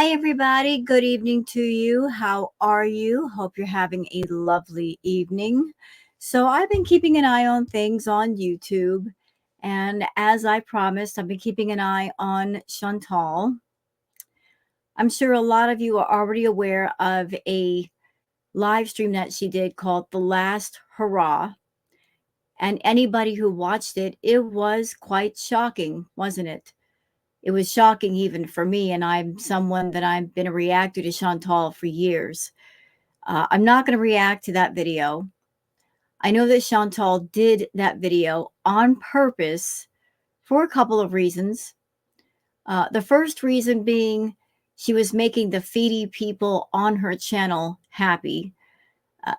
Hi, everybody. Good evening to you. How are you? Hope you're having a lovely evening. So, I've been keeping an eye on things on YouTube. And as I promised, I've been keeping an eye on Chantal. I'm sure a lot of you are already aware of a live stream that she did called The Last Hurrah. And anybody who watched it, it was quite shocking, wasn't it? It was shocking even for me, and I'm someone that I've been a reactor to Chantal for years. I'm not going to react to that video. I know that Chantal did that video on purpose for a couple of reasons. The first reason being she was making the feedy people on her channel happy.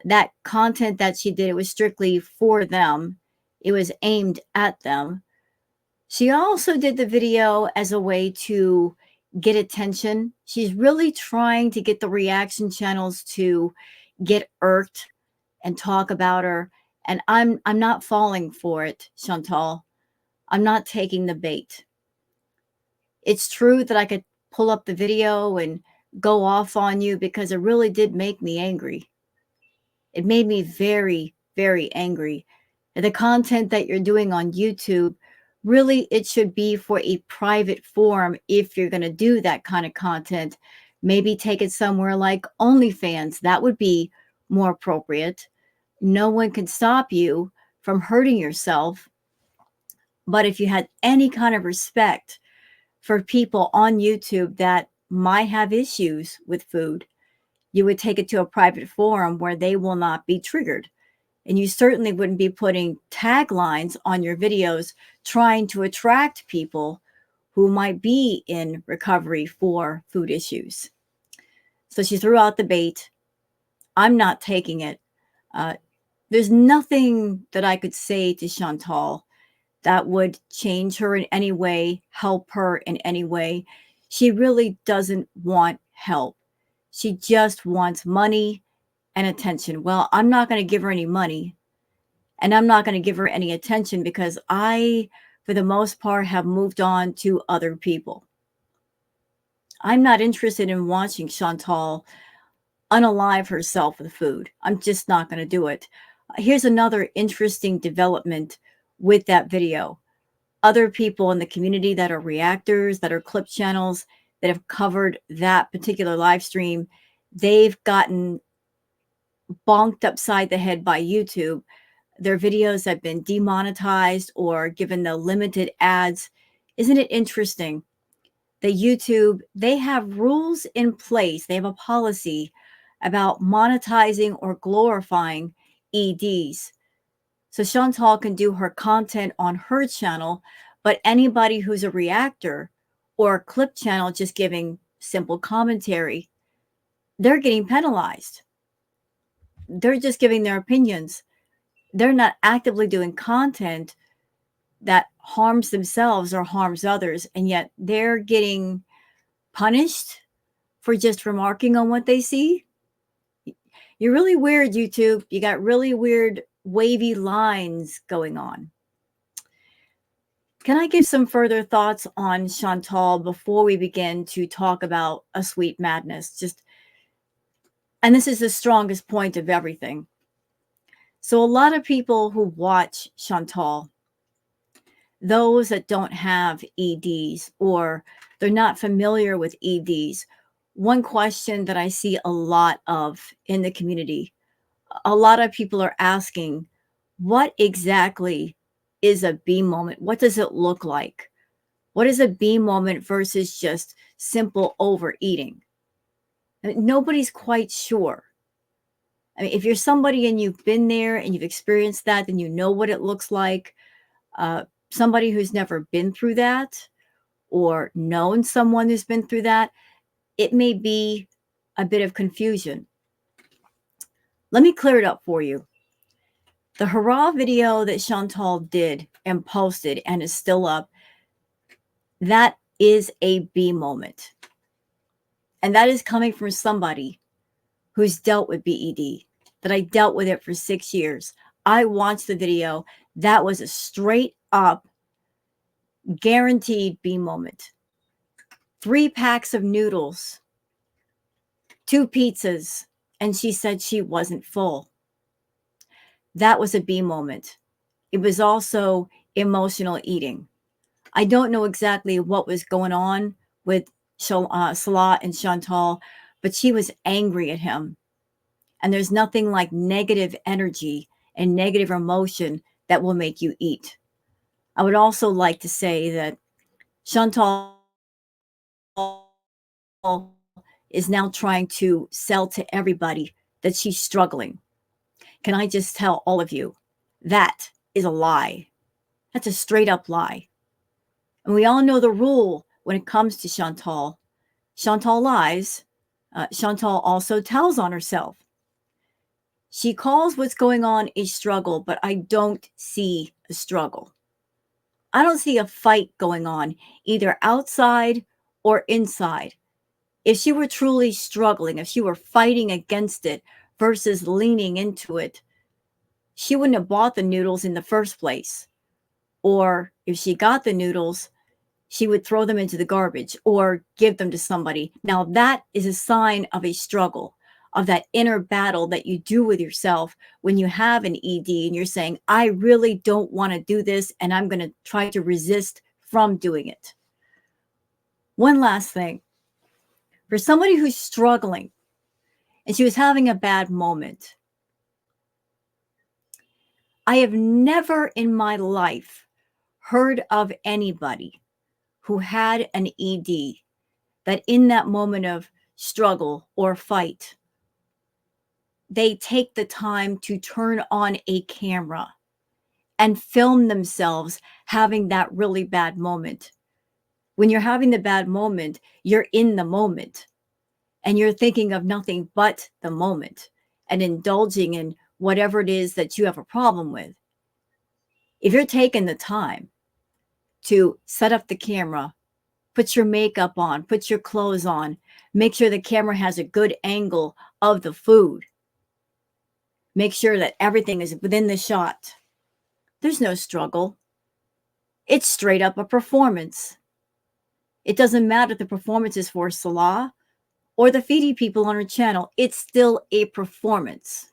That content that she did, it was strictly for them. It was aimed at them. She also did the video as a way to get attention. She's really trying to get the reaction channels to get irked and talk about her. And I'm not falling for it, Chantal. I'm not taking the bait. It's true that I could pull up the video and go off on you because it really did make me angry. It made me very, very angry. The content that you're doing on YouTube, really, it should be for a private forum if you're going to do that kind of content. Maybe take it somewhere like OnlyFans. That would be more appropriate. No one can stop you from hurting yourself. But if you had any kind of respect for people on YouTube that might have issues with food, you would take it to a private forum where they will not be triggered. And you certainly wouldn't be putting taglines on your videos trying to attract people who might be in recovery for food issues. So she threw out the bait. I'm not taking it. There's nothing that I could say to Chantal that would change her in any way, help her in any way. She really doesn't want help. She just wants money and attention. Well, I'm not going to give her any money, and I'm not going to give her any attention because I, for the most part, have moved on to other people. I'm not interested in watching Chantal unalive herself with food. I'm just not going to do it. Here's another interesting development with that video. Other people in the community that are reactors, that are clip channels, that have covered that particular live stream, they've gotten bonked upside the head by YouTube. Their videos have been demonetized or given the limited ads. Isn't it interesting that YouTube, they have rules in place. They have a policy about monetizing or glorifying EDs. So Chantal can do her content on her channel, but anybody who's a reactor or a clip channel just giving simple commentary, they're getting penalized. They're just giving their opinions. They're not actively doing content that harms themselves or harms others, and yet they're getting punished for just remarking on what they see. You're really weird, YouTube. You got really weird wavy lines going on. Can I give some further thoughts on Chantal before we begin to talk about Asweetmadness? And this is the strongest point of everything. So a lot of people who watch Chantal, those that don't have EDs or they're not familiar with EDs, one question that I see a lot of in the community, a lot of people are asking, what exactly is a B moment? What does it look like? What is a B moment versus just simple overeating? I mean, nobody's quite sure. I mean, if you're somebody and you've been there and you've experienced that, then you know what it looks like. Somebody who's never been through that or known someone who's been through that, it may be a bit of confusion. Let me clear it up for you. The hurrah video that Chantal did and posted and is still up, that is a B moment. And that is coming from somebody who's dealt with BED, that I dealt with it for 6 years. I watched the video. That was a straight up guaranteed B moment. 3 packs of noodles 2 pizzas, and she said she wasn't full. That was a B moment. It was also emotional eating. I don't know exactly what was going on with Salah and Chantal, but she was angry at him. And there's nothing like negative energy and negative emotion that will make you eat. I would also like to say that Chantal is now trying to sell to everybody that she's struggling. Can I just tell all of you that is a lie? That's a straight up lie. And we all know the rule when it comes to Chantal. Chantal lies. Chantal also tells on herself. She calls what's going on a struggle, but I don't see a struggle. I don't see a fight going on either outside or inside. If she were truly struggling, if she were fighting against it versus leaning into it, she wouldn't have bought the noodles in the first place. Or if she got the noodles, she would throw them into the garbage or give them to somebody. Now, that is a sign of a struggle, of that inner battle that you do with yourself when you have an ED and you're saying, I really don't want to do this and I'm going to try to resist from doing it. One last thing. For somebody who's struggling and she was having a bad moment, I have never in my life heard of anybody who had an ED that in that moment of struggle or fight, they take the time to turn on a camera and film themselves having that really bad moment. When you're having the bad moment, you're in the moment and you're thinking of nothing but the moment and indulging in whatever it is that you have a problem with. If you're taking the time to set up the camera, put your makeup on, put your clothes on, make sure the camera has a good angle of the food, make sure that everything is within the shot, there's no struggle. It's straight up a performance. It doesn't matter if the performance is for Salah or the feeding people on her channel. It's still a performance.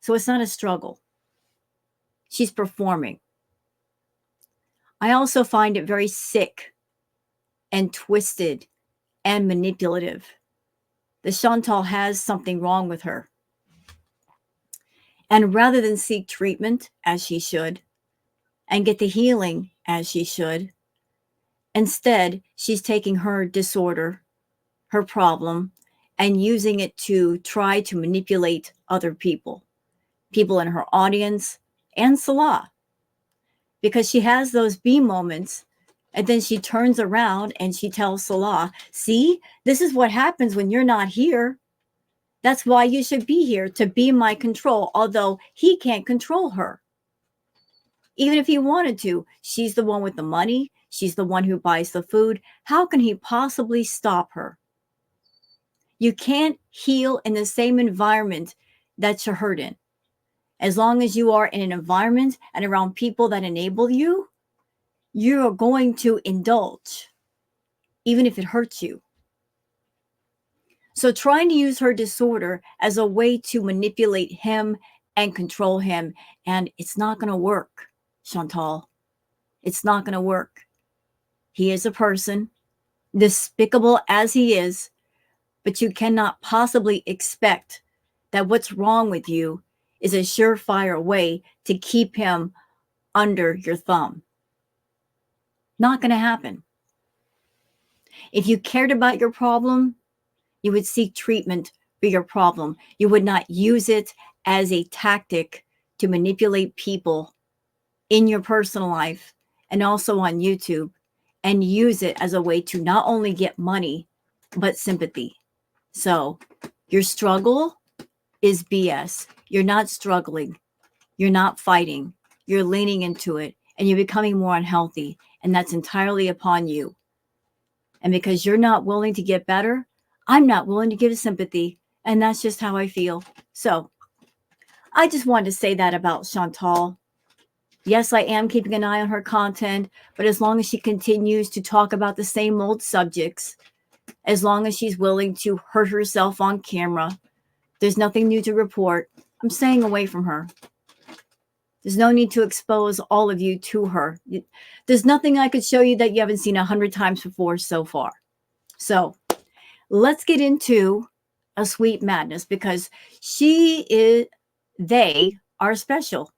So it's not a struggle. She's performing. I also find it very sick and twisted and manipulative that Chantal has something wrong with her. And rather than seek treatment as she should and get the healing as she should, instead, she's taking her disorder, her problem, and using it to try to manipulate other people in her audience and Salah. Because she has those B moments, and then she turns around and she tells Salah, see, this is what happens when you're not here. That's why you should be here, to be my control, although he can't control her. Even if he wanted to, she's the one with the money. She's the one who buys the food. How can he possibly stop her? You can't heal in the same environment that you're hurt in. As long as you are in an environment and around people that enable you, you're going to indulge, even if it hurts you. So trying to use her disorder as a way to manipulate him and control him, and it's not going to work, Chantal. It's not going to work. He is a person, despicable as he is, but you cannot possibly expect that what's wrong with you is a surefire way to keep him under your thumb. Not going to happen. If you cared about your problem, you would seek treatment for your problem. You would not use it as a tactic to manipulate people in your personal life and also on YouTube, and use it as a way to not only get money, but sympathy. So your struggle is BS. You're not struggling. You're not fighting. You're leaning into it and you're becoming more unhealthy. And that's entirely upon you. And because you're not willing to get better, I'm not willing to give sympathy. And that's just how I feel. So I just wanted to say that about Chantal. Yes, I am keeping an eye on her content, but as long as she continues to talk about the same old subjects, As long as she's willing to hurt herself on camera, there's nothing new to report. I'm staying away from her. There's no need to expose all of you to her. There's nothing I could show you that you haven't seen 100 times before so far. So let's get into Asweetmadness, because they are special.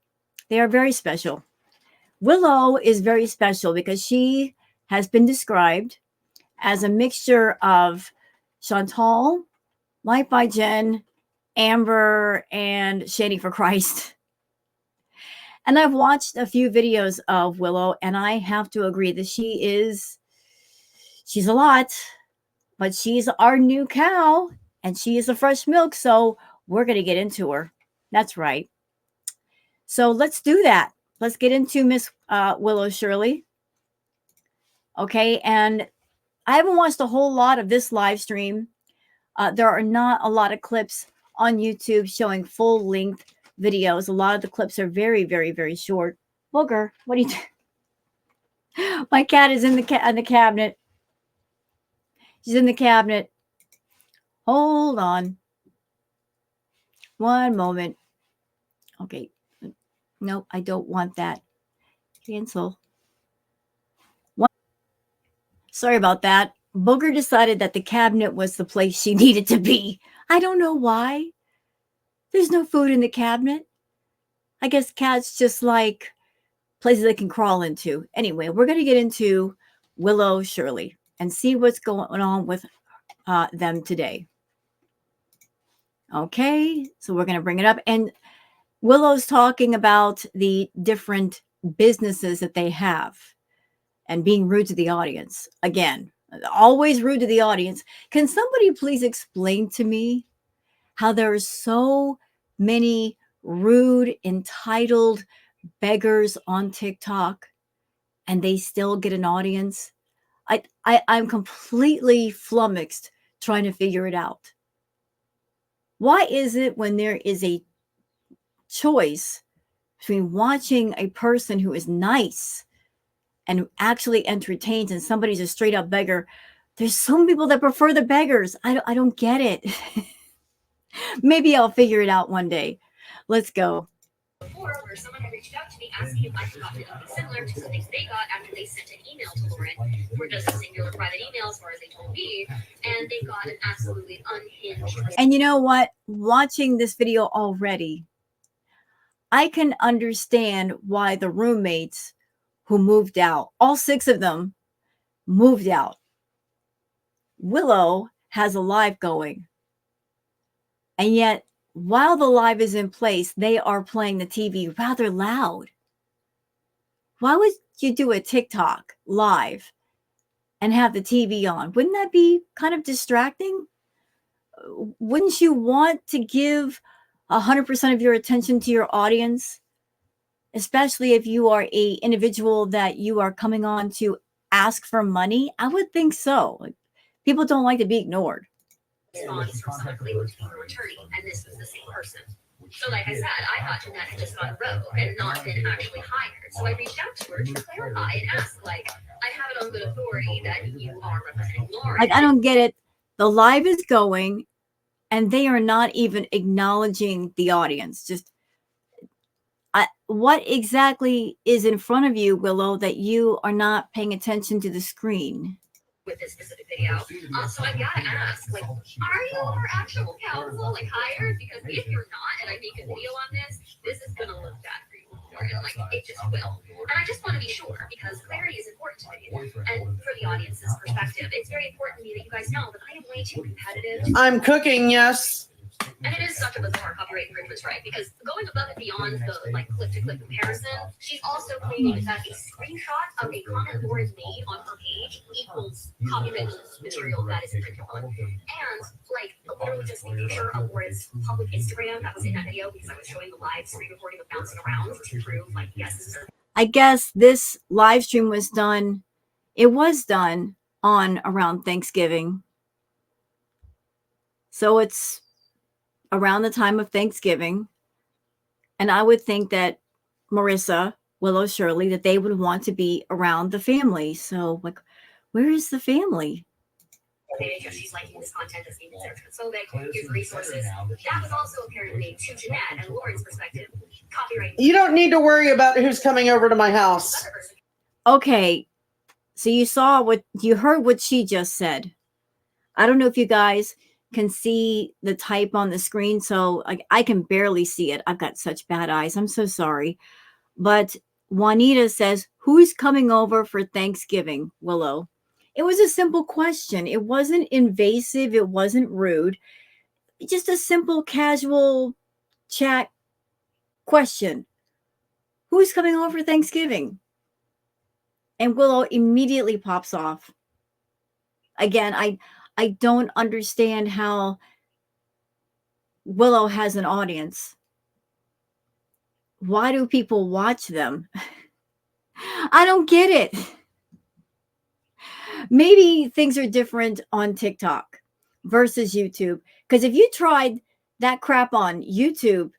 They are very special. Willow is very special because she has been described as a mixture of Chantal, Light by Jen, Amber, and Shady for Christ. And I've watched a few videos of Willow, and I have to agree that she's a lot, but she's our new cow, and she is a fresh milk, so we're going to get into her. That's right. So let's do that. Let's get into Miss Willow Shirley. Okay, and I haven't watched a whole lot of this live stream. There are not a lot of clips on YouTube showing full-length videos. A lot of the clips are very, very, very short. Booger, what are you doing? My cat is in the cabinet. She's in the cabinet. Hold on. One moment. Okay. Nope, I don't want that. Cancel. Sorry about that. Booger decided that the cabinet was the place she needed to be. I don't know why. There's no food in the cabinet. I guess cats just like places they can crawl into. Anyway, we're going to get into Willow Shirley and see what's going on with them today. Okay, so we're going to bring it up. And Willow's talking about the different businesses that they have and being rude to the audience. Again, always rude to the audience. Can somebody please explain to me how there are so many rude, entitled beggars on TikTok and they still get an audience? I'm completely flummoxed trying to figure it out. Why is it when there is a choice between watching a person who is nice and actually entertains and somebody's a straight up beggar, there's some people that prefer the beggars? I don't get it. Maybe I'll figure it out one day. Let's go. Before, where someone had reached out to me asking if I forgot anything similar to something they got after they sent an email to Lauren. Were just a singular private email, as far as they told me, and they got an absolutely unhinged. And you know what? Watching this video already, I can understand why the roommates who moved out, all 6 of them moved out. Willow has a live going. And yet, while the live is in place, they are playing the TV rather loud. Why would you do a TikTok live and have the TV on? Wouldn't that be kind of distracting? Wouldn't you want to give 100% of your attention to your audience? Especially if you are a individual that you are coming on to ask for money? I would think so. People don't like to be ignored. Response from someone claiming to be her attorney, and this was the same person. So like I said, I thought Jeanette had just gone rogue and not been actually hired. So I reached out to her to clarify and ask, like, I have it on good authority that you are representing Lauren. Like, I don't get it. The live is going and they are not even acknowledging the audience. Just what exactly is in front of you, Willow, that you are not paying attention to the screen? With this specific video, so I gotta ask, like, are you our actual counsel, like, hired? Because if you're not, and I make a video on this is gonna look bad for you, and like it just will. And I just want to be sure, because clarity is important to me, and for the audience's perspective, it's very important to me that you guys know that I am way too competitive. I'm cooking, yes. And it is such a bizarre copyright infringement strike, because going above and beyond the like clip-to-clip comparison, she's also claiming that a screenshot of a comment Lauren made on her page equals copyrighted material that is infringible. And like literally just a picture of Lauren's public Instagram that was in that video, because I was showing the live screen recording of bouncing around to prove, like, yes, this is her. I guess this live stream was done. It was done on around Thanksgiving. So it's around the time of Thanksgiving. And I would think that Marissa, Willow Shirley, that they would want to be around the family. So like, where is the family? page if she's liking this content that's being considered transphobic. Here's resources. That was also apparently, to Jeanette and Lauren's perspective, copyright. You don't need to worry about who's coming over to my house. Okay, so you heard what she just said. I don't know if you guys can see the type on the screen, so I can barely see it. I've got such bad eyes. I'm so sorry. But Juanita says, who's coming over for Thanksgiving, Willow? It was a simple question. It wasn't invasive. It wasn't rude. Just a simple, casual chat question. Who's coming over for Thanksgiving? And Willow immediately pops off. Again, I don't understand how Willow has an audience. Why do people watch them? I don't get it. Maybe things are different on TikTok versus YouTube. Because if you tried that crap on YouTube,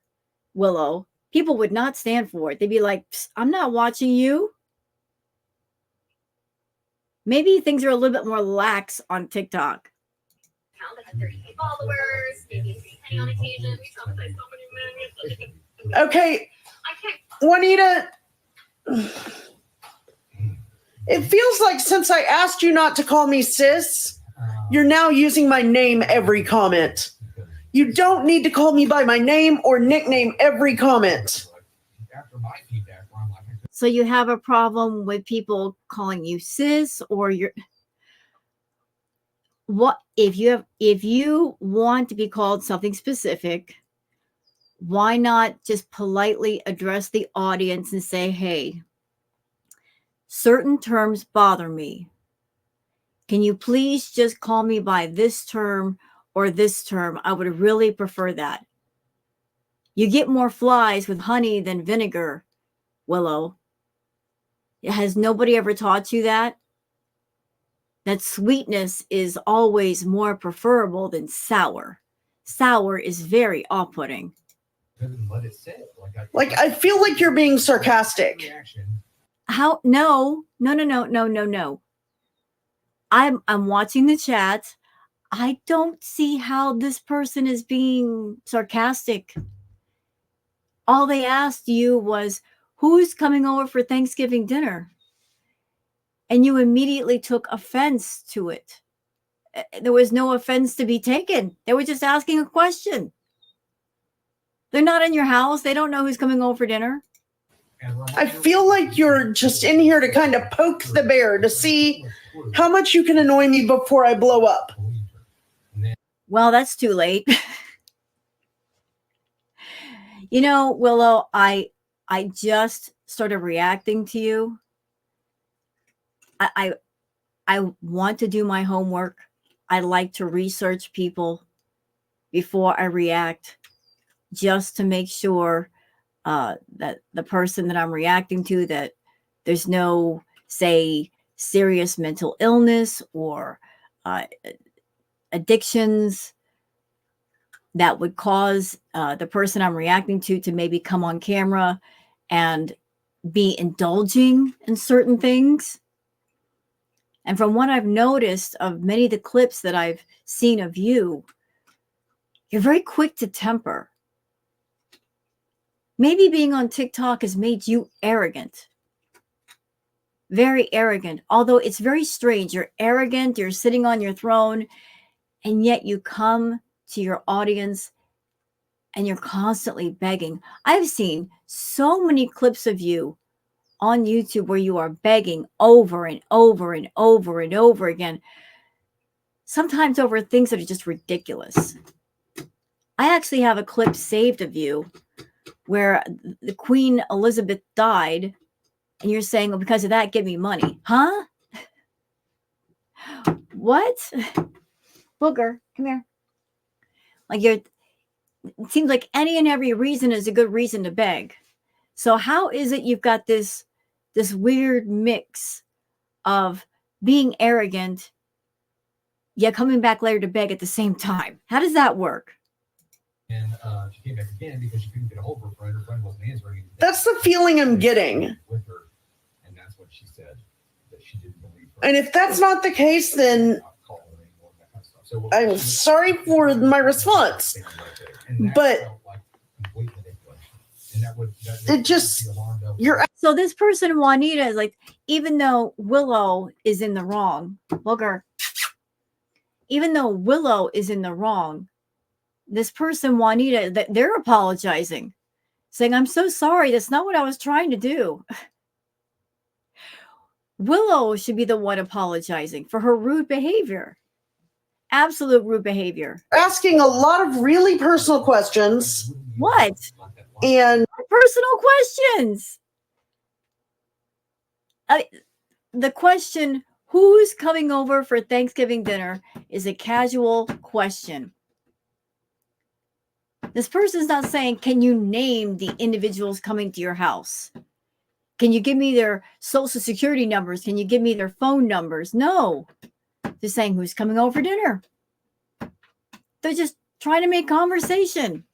Willow, people would not stand for it. They'd be like, I'm not watching you. Maybe things are a little bit more lax on TikTok. That had 30K followers, maybe penny on occasion. We traumatize so many men. Okay, I can't. Juanita, it feels like since I asked you not to call me sis, you're now using my name every comment. You don't need to call me by my name or nickname every comment. So you have a problem with people calling you sis, or what if you want to be called something specific, why not just politely address the audience and say, hey, certain terms bother me. Can you please just call me by this term or this term? I would really prefer that. You get more flies with honey than vinegar, Willow. Has nobody ever taught you that? That sweetness is always more preferable than sour. Sour is very off-putting. Like, I feel like you're being sarcastic. How? No. I'm watching the chat. I don't see how this person is being sarcastic. All they asked you was, who's coming over for Thanksgiving dinner? And you immediately took offense to it. There was no offense to be taken. They were just asking a question. They're not in your house. They don't know who's coming over for dinner. I feel like you're just in here to kind of poke the bear to see how much you can annoy me before I blow up. Well, that's too late. You know, Willow, I just started reacting to you. I want to do my homework. I like to research people before I react, just to make sure that the person that I'm reacting to, that there's no, say, serious mental illness or addictions that would cause the person I'm reacting to maybe come on camera and be indulging in certain things. And from what I've noticed of many of the clips that I've seen of you, you're very quick to temper. Maybe being on TikTok has made you arrogant. Very arrogant. Although it's very strange. You're arrogant, you're sitting on your throne, and yet you come to your audience and you're constantly begging. I've seen so many clips of you on YouTube where you are begging over and over and over and over again, sometimes over things that are just ridiculous. I actually have a clip saved of you where the Queen Elizabeth died, and you're saying, well, because of that, give me money. Huh? What? Booger, come here. Like, it seems like any and every reason is a good reason to beg. So how is it you've got this weird mix of being arrogant, yet coming back later to beg at the same time? How does that work? And she came back again because she couldn't get a hold of her friend. Her friend wasn't answering. That's the feeling I'm getting. With her, and that's what she said, that she didn't believe her. And if that's not the case, then So I'm sorry for my response, but it just, you're So this person, Juanita, is like, even though Willow is in the wrong, booger, even though Willow is in the wrong, this person, Juanita, that they're apologizing, saying, I'm so sorry. That's not what I was trying to do. Willow should be the one apologizing for her rude behavior. Absolute rude behavior. asking a lot of really personal questions. What? And Personal questions. The question, who's coming over for Thanksgiving dinner, is a casual question. This person's not saying, can you name the individuals coming to your house? Can you give me their social security numbers? Can you give me their phone numbers? No. They're saying, who's coming over for dinner? They're just trying to make conversation.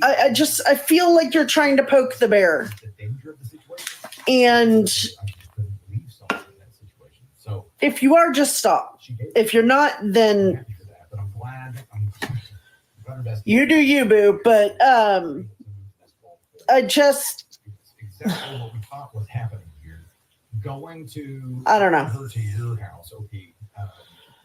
I feel like you're trying to poke the bear. And if you are, just stop. If you're not, then you do you, boo. But I just, exactly what we thought was happening here. Going to, I don't know. Her to your house, okay.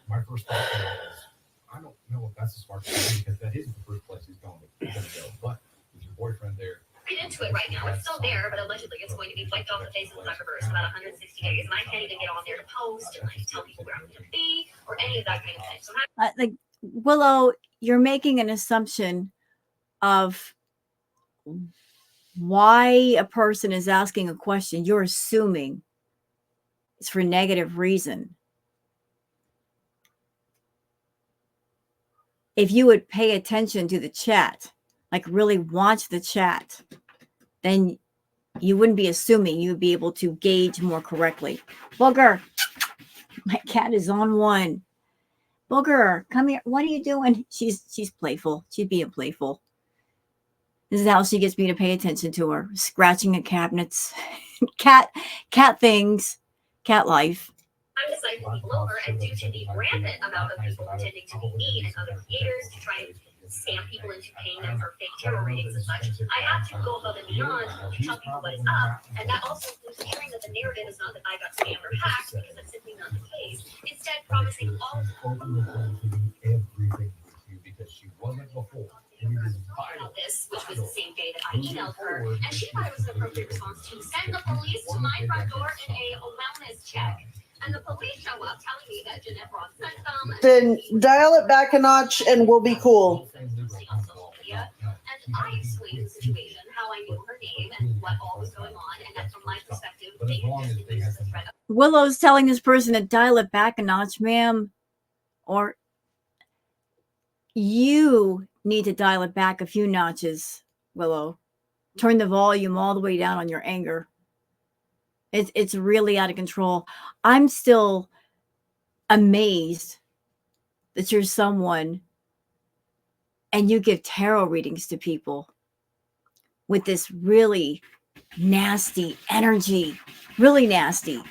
My first thought was, I don't know if that's a smart thing because that isn't the first place he's going to go. But with your boyfriend there, Get into it right now. It's still there, but allegedly it's going to be wiped off the face of the Zuckerverse in about 160 days. And I can't even get on there to post and like tell people where I'm going to be or any of that kind of thing. So Like, Willow, you're making an assumption of why a person is asking a question. You're assuming it's for negative reason. If you would pay attention to the chat, like really watch the chat, then you wouldn't be assuming. You would be able to gauge more correctly. Booger, my cat is on one. Booger, come here. What are you doing? She's playful. She's being playful. This is how she gets me to pay attention to her. Scratching at cabinets, cat things, cat life. I'm deciding to people over, and due to the rampant amount of people pretending to be me and other creators to try and scam people into paying them for fake tarot readings and such, I have to go above and beyond to tell people what is up, and that also includes ensuring that the narrative is not that I got scammed or hacked, because that's simply not the case. Instead, promising all everything with you because she wasn't before. about this, which was the same day that I emailed her, and she thought it was an appropriate response to send the police to my front door in a wellness check. And the police show up telling me that Jeanette Ross sent them. then dial it back a notch and we'll be cool. On social media. And I explained the situation, how I knew her name and what all was going on, and that from my perspective, they had just used the threat of Willow's telling this person to dial it back a notch, ma'am, or you need to dial it back a few notches, Willow. Turn the volume all the way down on your anger. It's really out of control. I'm still amazed that you're someone and you give tarot readings to people with this really nasty energy, really nasty,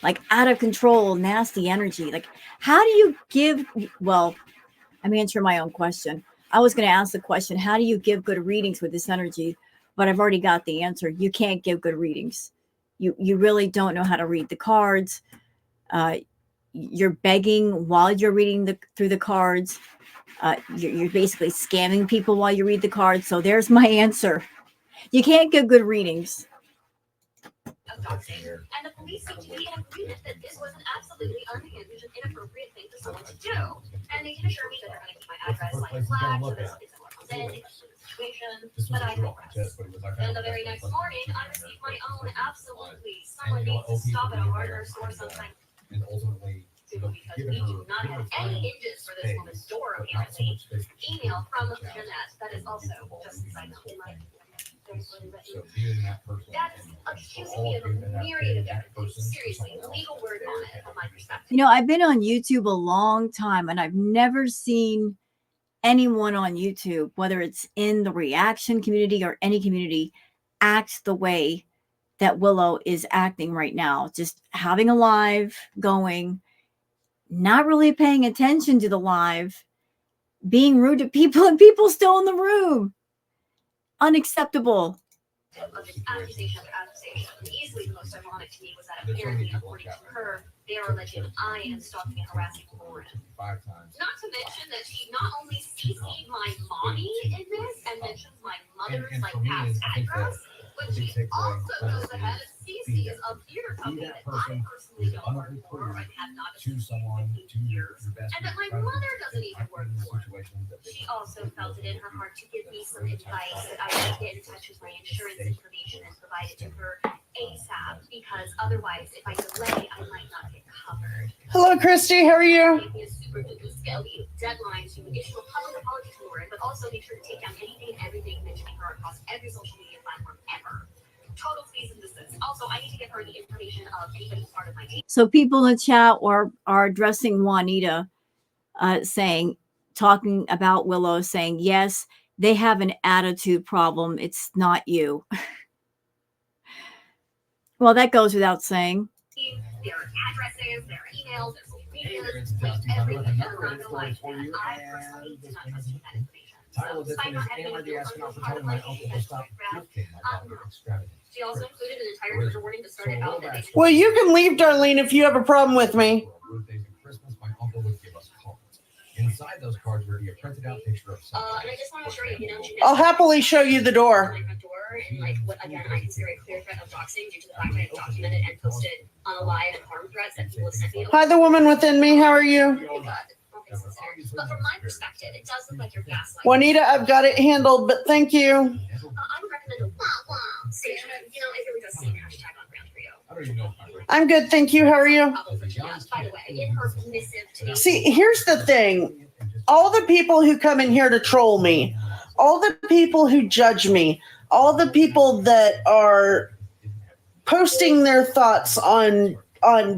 like out of control, nasty energy. Like, how do you give? Well, I'm answering my own question. I was going to ask the question, how do you give good readings with this energy? But I've already got the answer. You can't give good readings. You really don't know how to read the cards. You're begging while you're reading through the cards. You're basically scamming people while you read the cards. So there's my answer. You can't give good readings. doxing. And the police seem to be in agreement that this was an absolutely unhinged and inappropriate thing for someone to do. And they can assure me that they're going to keep my address like flag so this isn't what comes in. Situation, but I digress. And the very next morning, I received my own absolutely. Someone needs to stop at a hardware store sometime. And ultimately, Because we do not have any hinges for this woman's door, apparently. Email from Jeanette. That is also just a side note in my so being that person, that is accusing me of a myriad of different things. Seriously, legal word on it from my perspective. You know, I've been on YouTube a long time and I've never seen anyone on YouTube, whether it's in the reaction community or any community, act the way that Willow is acting right now. Just having a live going, not really paying attention to the live, being rude to people, and people still in the room. Unacceptable. Of this accusation after accusation. Easily the most ironic to me was that apparently, according to her, they are alleging I am stalking and harassing Lauren. Not to mention that she not only CC'd my mommy in this and mentions my mother's like past address, but she also goes ahead and CC's a theater company that I personally don't work for and have not to someone, to years, your best and that my friend, mother doesn't even work for. situations that they She also felt it in her heart to give me some advice that I should get in touch with my insurance information and provide it to her ASAP, because otherwise, if I delay, I might not get covered. Hello, Christy. How are you? Gave me a super duper skelly deadline to issue a public apology to Lauren, but also make sure to take down anything and everything mentioning her across every social media platform ever. Total cease and desist. Also, I need to give her the information of anybody who's part of my team. So people in the chat are addressing Juanita, talking about Willow, saying, yes, they have an attitude problem. It's not you. Well, that goes without saying. Their addresses, their emails, their social medias, like everything. And I'm not gonna lie, I personally did not trust that information. Title of So, this one despite is not having Am I the any astronaut for part telling of my my uncle team to that stop photographed, gifting my daughter extravagant? she also included an entire trigger warning to start it out that they should. Well, you can leave, Darlene, if you have a problem with me. For our birthdays and Christmas, my uncle would give us cards. Inside those cards would be a printed out picture of And something. I just want to assure you, she I'll happily show you the door. my front door, and like what again I consider a clear threat of doxing due to the fact that I have documented and posted on a live and harm threats that people have sent me. Hi, the woman within me. How are you? Oh God. But from my perspective, it does look like you're gaslighting. Juanita, I've got it handled, but thank you. I would recommend a wah station. You know, it really does seem hashtag on brand for you. I don't even know if I'm ready. I'm good, thank you. How are you? Yes, by the way, in her missive to See, here's the thing. All the people who come in here to troll me, all the people who judge me, all the people that are posting their thoughts on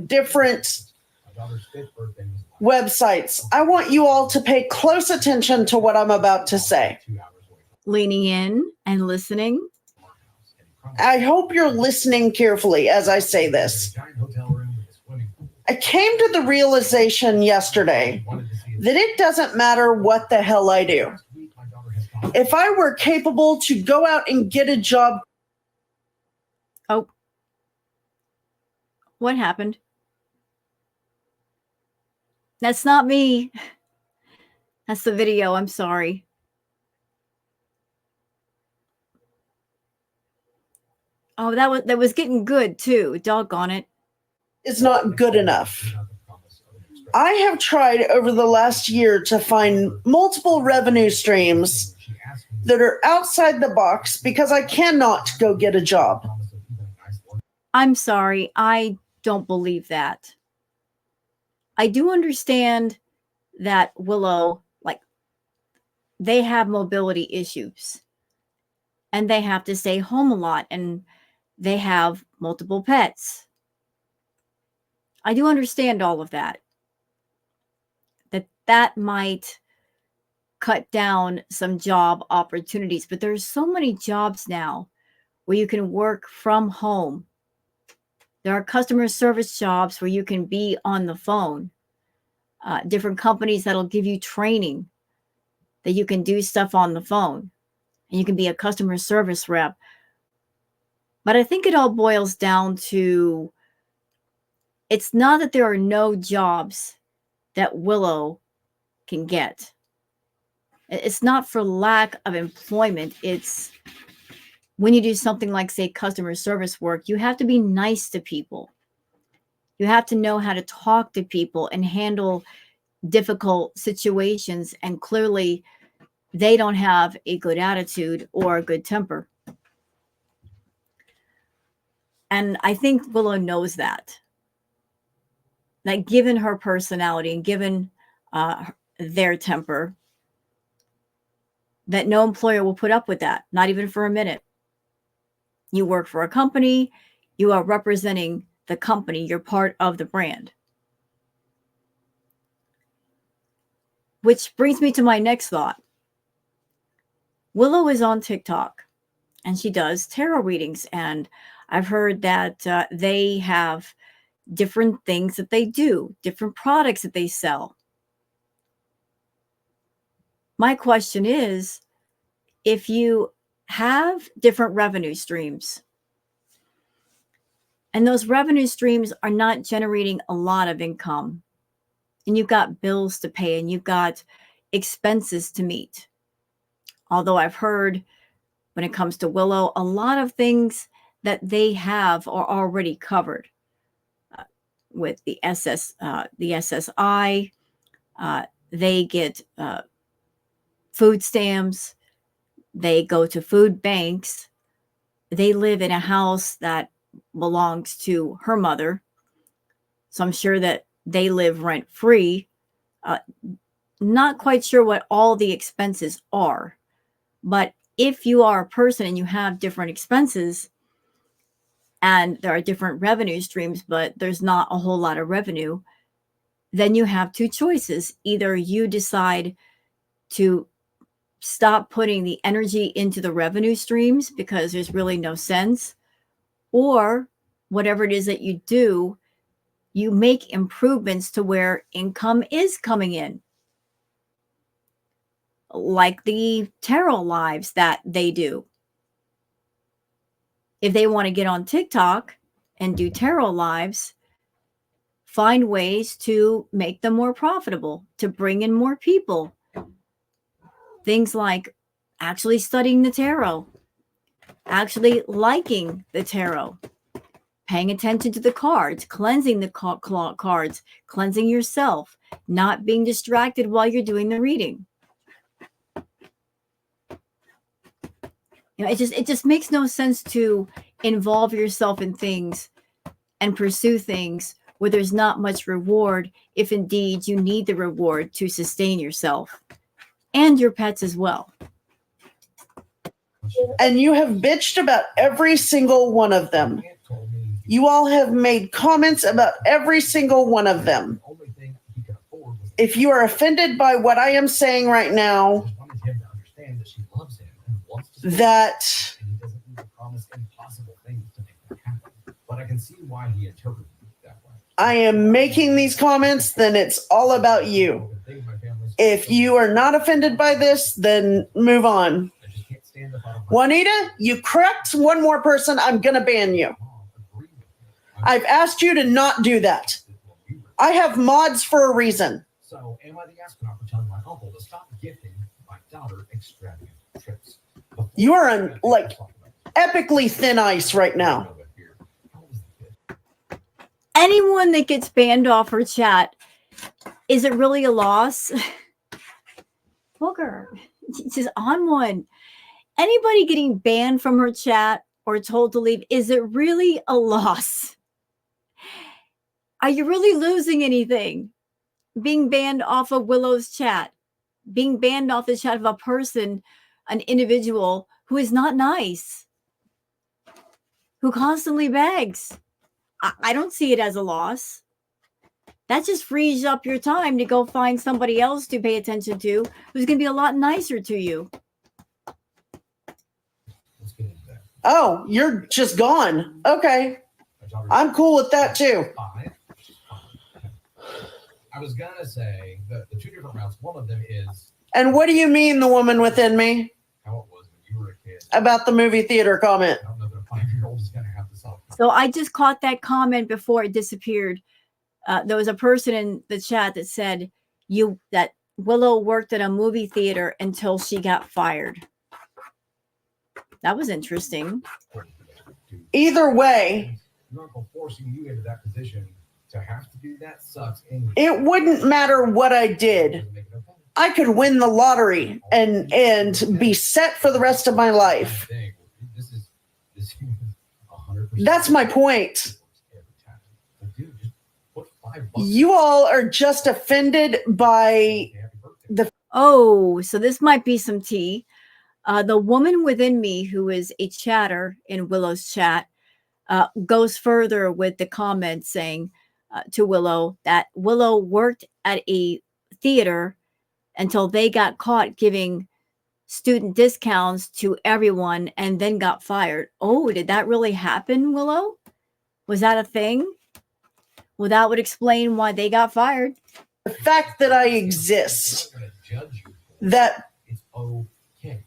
different My daughter's 5th birthday was websites, I want you all to pay close attention to what I'm about to say. 2 hours away Leaning in and listening. from our house. And he promised I hope you're listening carefully as I say this. a giant hotel room with a swimming pool. I came to the realization yesterday He wanted to see that it doesn't matter what the hell I do. Last week, my daughter has gone. If I were capable to go out and get a job, Oh, what happened? That's not me. That's the video. I'm sorry. Oh, that was getting good too. Doggone it. is not good enough. I have tried over the last year to find multiple revenue streams that are outside the box because I cannot go get a job. I'm sorry. I don't believe that. I do understand that Willow, like, they have mobility issues and they have to stay home a lot and they have multiple pets. I do understand all of that. That might cut down some job opportunities, but there's so many jobs now where you can work from home. There are customer service jobs where you can be on the phone. Different companies that'll give you training that you can do stuff on the phone and you can be a customer service rep. But I think it all boils down to, it's not that there are no jobs that Willow can get. It's not for lack of employment. It's when you do something like, say, customer service work, you have to be nice to people. You have to know how to talk to people and handle difficult situations. And clearly, they don't have a good attitude or a good temper. And I think Willow knows that. That given her personality and given their temper, that no employer will put up with that, not even for a minute. You work for a company, you are representing the company, you're part of the brand. Which brings me to my next thought. Willow is on TikTok and she does tarot readings. And I've heard that they have different things that they do, different products that they sell. My question is, if you have different revenue streams, and those revenue streams are not generating a lot of income, and you've got bills to pay and you've got expenses to meet. Although I've heard when it comes to Willow, a lot of things that they have are already covered with the SSI. They get food stamps. They go to food banks. They live in a house that belongs to her mother. So I'm sure that they live rent free. Not quite sure what all the expenses are, but if you are a person and you have different expenses and there are different revenue streams, but there's not a whole lot of revenue, then you have two choices. Either you decide to stop putting the energy into the revenue streams because there's really no sense, or whatever it is that you do, you make improvements to where income is coming in. Like the tarot lives that they do. If they want to get on TikTok and do tarot lives, find ways to make them more profitable, to bring in more people. Things like actually studying the tarot, actually liking the tarot, paying attention to the cards, cleansing the cards, cleansing yourself, not being distracted while you're doing the reading. You know, it just makes no sense to involve yourself in things and pursue things where there's not much reward, if indeed you need the reward to sustain yourself and your pets as well. And you have bitched about every single one of them. You all have made comments about every single one of them. If you are offended by what I am saying right now, that but I can see why he interpreted it that way. I am making these comments, then it's all about you. If you are not offended by this, then move on. Juanita, you correct one more person, I'm going to ban you. I've asked you to not do that. I have mods for a reason. So, am I the astronaut for telling my uncle to stop gifting my daughter extravagant trips? You are on like epically thin ice right now. Anyone that gets banned off her chat, is it really a loss? Booger, she's on one. Anybody getting banned from her chat or told to leave, is it really a loss? Are you really losing anything? Being banned off of Willow's chat, being banned off the chat of a person, an individual who is not nice, who constantly begs. I don't see it as a loss. That just frees up your time to go find somebody else to pay attention to who's going to be a lot nicer to you. Oh, you're just gone. Okay. I'm cool with that too. I was going to say that the two different routes, one of them is... And what do you mean, the woman within me? How it was when you were a kid. About the movie theater comment. I don't know that a 5-year-old is going to have to solve. So I just caught that comment before it disappeared. There was a person in the chat that said that Willow worked at a movie theater until she got fired. That was interesting. Either way, Your uncle forcing you into that position to have to do that sucks. it wouldn't matter what I did. I could win the lottery and be set for the rest of my life. This is 100%. That's my point. You all are just offended by the... Oh, so this might be some tea. The woman within me, who is a chatter in Willow's chat, goes further with the comment saying to Willow that Willow worked at a theater until they got caught giving student discounts to everyone and then got fired. Oh, did that really happen, Willow? Was that a thing? Well, that would explain why they got fired. The fact that I exist, I'm not gonna judge you for it. that, It's okay.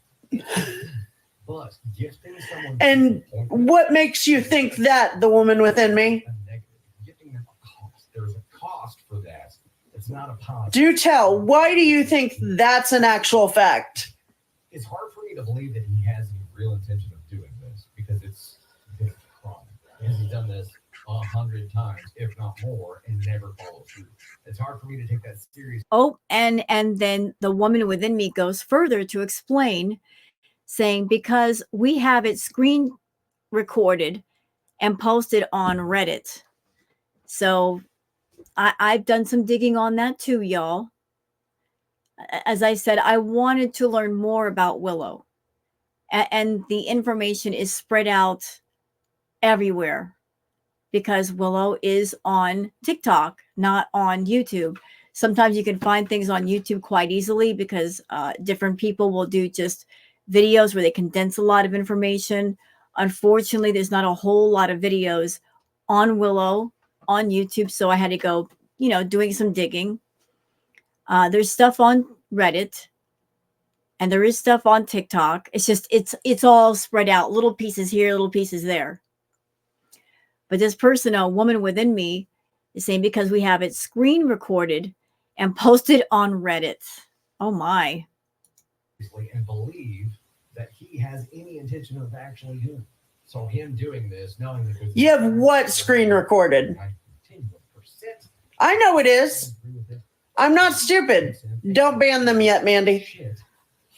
But gifting someone and disappointment what makes you think that, the woman within me? is a negative. Gifting them a cost. There's a cost for that. It's not a positive. Do tell, why do you think that's an actual fact? It's hard for me to believe that he has any real intention of doing this because it's a crime. Because he's done this 100 times, if not more, and never follows through. It's hard for me to take that seriously. Oh, and then the woman within me goes further to explain, saying, because we have it screen recorded and posted on Reddit. So I've done some digging on that too, y'all. As I said, I wanted to learn more about Willow. And the information is spread out everywhere because Willow is on TikTok, not on YouTube. Sometimes you can find things on YouTube quite easily because different people will do just videos where they condense a lot of information. Unfortunately, there's not a whole lot of videos on Willow on YouTube, so I had to go, doing some digging. There's stuff on Reddit, and there is stuff on TikTok. It's just it's all spread out, little pieces here, little pieces there. But this person, a woman within me, is saying because we have it screen recorded and posted on Reddit. Oh my. And believe that he has any intention of actually doing it. So him doing this, knowing that You have what screen recorded? I know it is. I'm not stupid. Don't ban them yet, Mandy.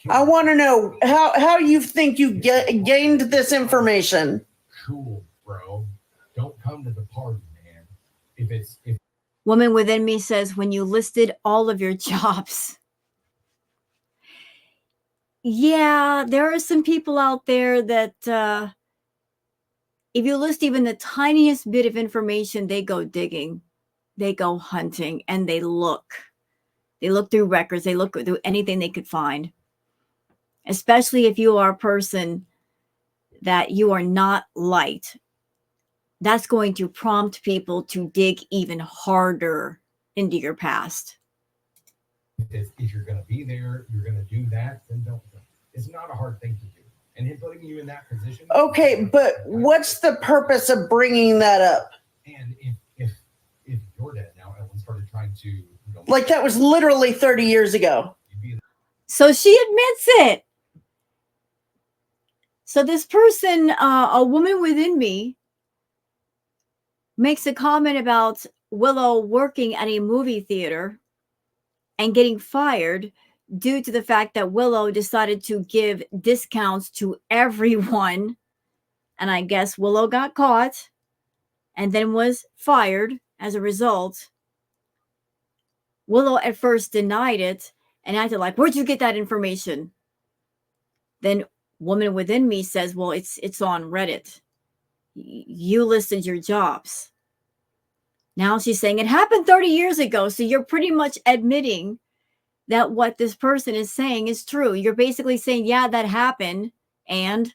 I want to know how you think you gained this information. Cool, bro. Don't come to the party, man. If Woman within me says, when you listed all of your jobs. Yeah, there are some people out there that if you list even the tiniest bit of information, they go digging, they go hunting, and they look. They look through records. They look through anything they could find. Especially if you are a person that you are not liked. That's going to prompt people to dig even harder into your past. if you're going to be there, you're going to do that, then don't. It's not a hard thing to do. And him putting you in that position. Okay, but what's the purpose of bringing that up? And if you're dead now, Ellen started trying to. Like that was literally 30 years ago. So she admits it. So this person, a woman within me, makes a comment about Willow working at a movie theater and getting fired due to the fact that Willow decided to give discounts to everyone. And I guess Willow got caught and then was fired as a result. Willow at first denied it and acted like, where'd you get that information? Then woman within me says, well, it's on Reddit. You listed your jobs. Now she's saying it happened 30 years ago. So you're pretty much admitting that what this person is saying is true. You're basically saying, yeah, that happened. And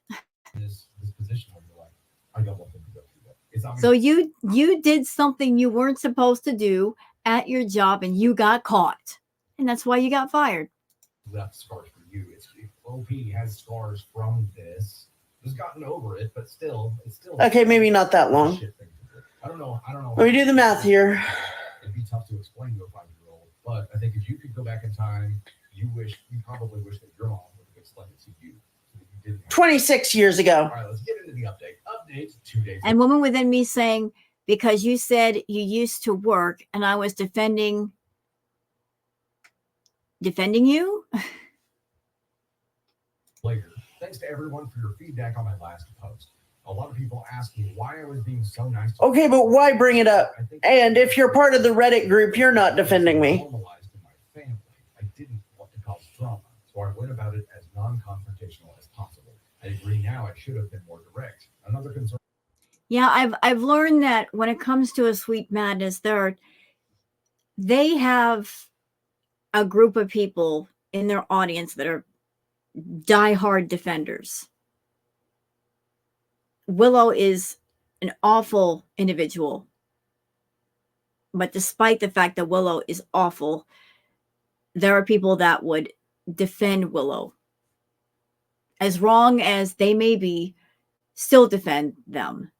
this position where you're like, I don't want them to go through that. So you did something you weren't supposed to do at your job and you got caught. And that's why you got fired. Left scars for you. It's OP has scars from this. Has gotten over it, but still, it's still okay. Maybe not that long. I don't know. Let me do the math here. It'd be tough to explain to a 5-year-old, but I think if you could go back in time, you probably wish that your mom would have explained it to you. So that you didn't 26 years ago. All right, let's get into the update. Update 2 days. And woman within me saying, because you said you used to work and I was defending you. Later. Thanks to everyone for your feedback on my last post. A lot of people asked me why I was being so nice to okay, but why bring it up? And if you're part of the Reddit group, you're not defending me. Normalized in my family. I didn't want to cause drama, so I went about it as non-confrontational as possible. I agree now I should have been more direct. Another concern. Yeah, I've learned that when it comes to Asweetmadness, they have a group of people in their audience that are diehard defenders. Willow is an awful individual. But despite the fact that Willow is awful, there are people that would defend Willow. As wrong as they may be, still defend them.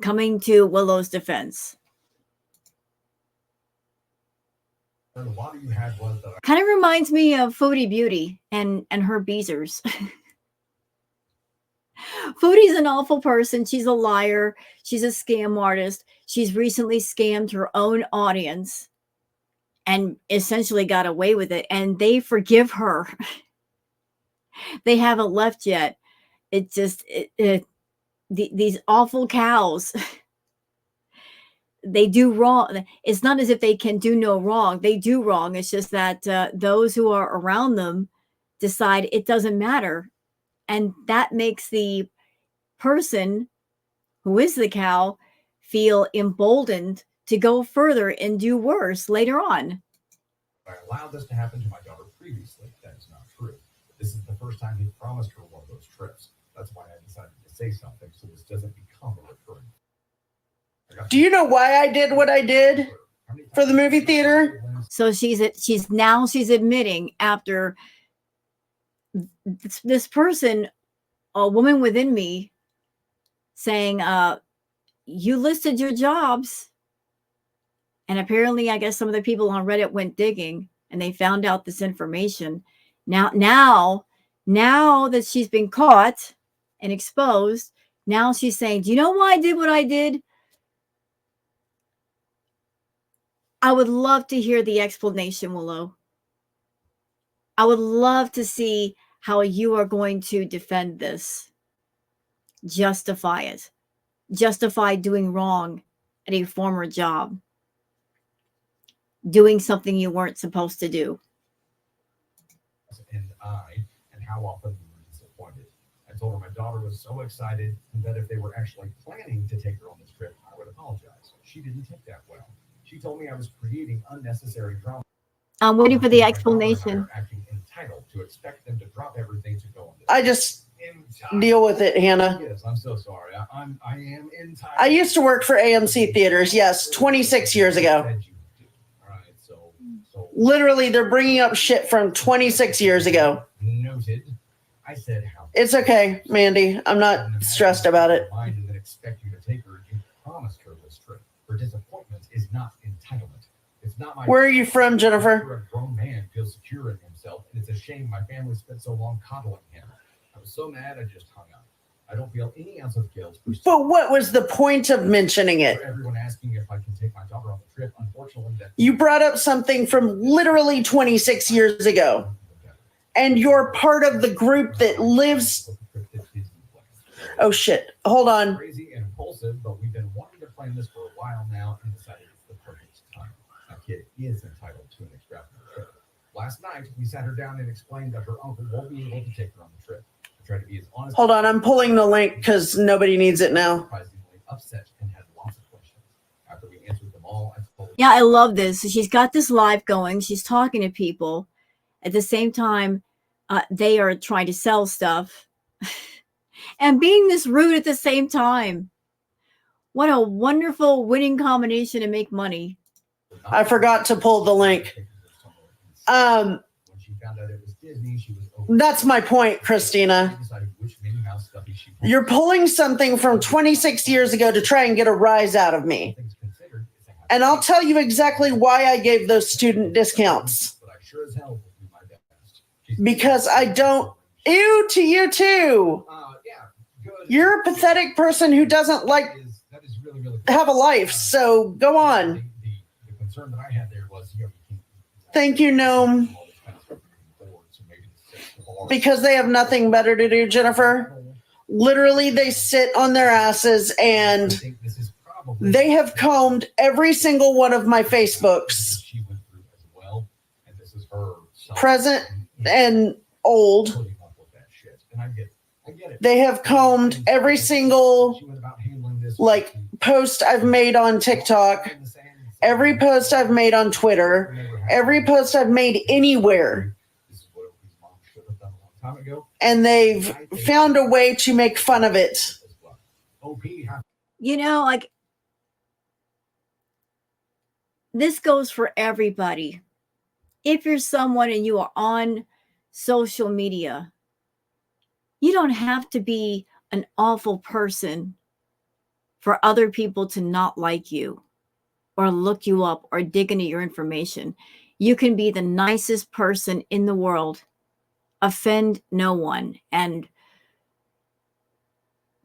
Coming to Willow's defense. The water you had was that Kind of reminds me of Foodie Beauty and her Beezers. Foodie's an awful person. She's a liar. She's a scam artist. She's recently scammed her own audience and essentially got away with it. And they forgive her. They haven't left yet. It just, these awful cows, they do wrong. It's not as if they can do no wrong. They do wrong. It's just that those who are around them decide it doesn't matter. And that makes the person who is the cow feel emboldened to go further and do worse later on. I allowed this to happen to my daughter previously. That is not true. This is the first time he promised her one of those trips. That's why I decided to say something so this doesn't become a recurring. Do you know why I did what I did for the movie theater? So she's admitting after this person, a woman within me, saying, you listed your jobs. And apparently, I guess some of the people on Reddit went digging and they found out this information. Now that she's been caught and exposed, now she's saying, do you know why I did what I did? I would love to hear the explanation, Willow. I would love to see how you are going to defend this. Justify it. Justify doing wrong at a former job. Doing something you weren't supposed to do. And how often we were disappointed. I told her my daughter was so excited and that if they were actually planning to take her on this trip, I would apologize. She didn't take that well. She told me I was creating unnecessary drama. I'm waiting for the explanation. Acting entitled to expect them to drop everything to go on this. I just deal with it, Hannah. Yes, I'm so sorry. I am entitled. I used to work for AMC Theaters, yes, 26 years ago. All right, so Literally, they're bringing up shit from 26 years ago. noted. I said how. It's okay, Mandy. I'm not stressed about it. And then expect you to take her. You promised her this trip. Her disappointment is not entitlement. It's not my. Where are you from, Jennifer? A grown man feels secure in himself, and it's a shame my family spent so long coddling him. I was so mad, I just hung up. I don't feel any ounce of guilt. But what was the point of mentioning it? For everyone asking if I can take my daughter on the trip, unfortunately, that You brought up something from literally 26 years ago, and you're part of the group that lives. Oh shit! Hold on. Crazy and impulsive, but we've been wanting to plan this for a while now, and decided it's the perfect time. My kid is entitled to an extravagant trip. Last night, we sat her down and explained that her uncle won't be able to take her on the trip. I tried to be as honest. Hold on, I'm pulling the link because nobody needs it now. Surprisingly upset and had lots of questions. After we answered them all, I told her. Yeah, I love this. She's got this live going. She's talking to people. At the same time, they are trying to sell stuff. And being this rude at the same time. What a wonderful winning combination to make money. I forgot to pull the link. When she found out it was Disney, she was over. That's my point, Christina. She decided which Minnie Mouse stuffy she wanted. You're pulling something from 26 years ago to try and get a rise out of me. Things considered, it's a happy And I'll tell you exactly why I gave those student discounts. but I sure as hell will do my best. Because I don't. Ew to you too. Yeah, good. You're a pathetic person who doesn't like That is really, really have a life. So go on. The concern that I had there was, you can't. Thank you, Gnome. Because they have nothing better to do, Jennifer. Literally, they sit on their asses and they have combed every single one of my Facebooks, present and old. They have combed every single post I've made on TikTok, every post I've made on Twitter, every post I've made anywhere. And they've found a way to make fun of it. You know, like, this goes for everybody. If you're someone and you are on social media, you don't have to be an awful person for other people to not like you or look you up or dig into your information. You can be the nicest person in the world, offend no one, and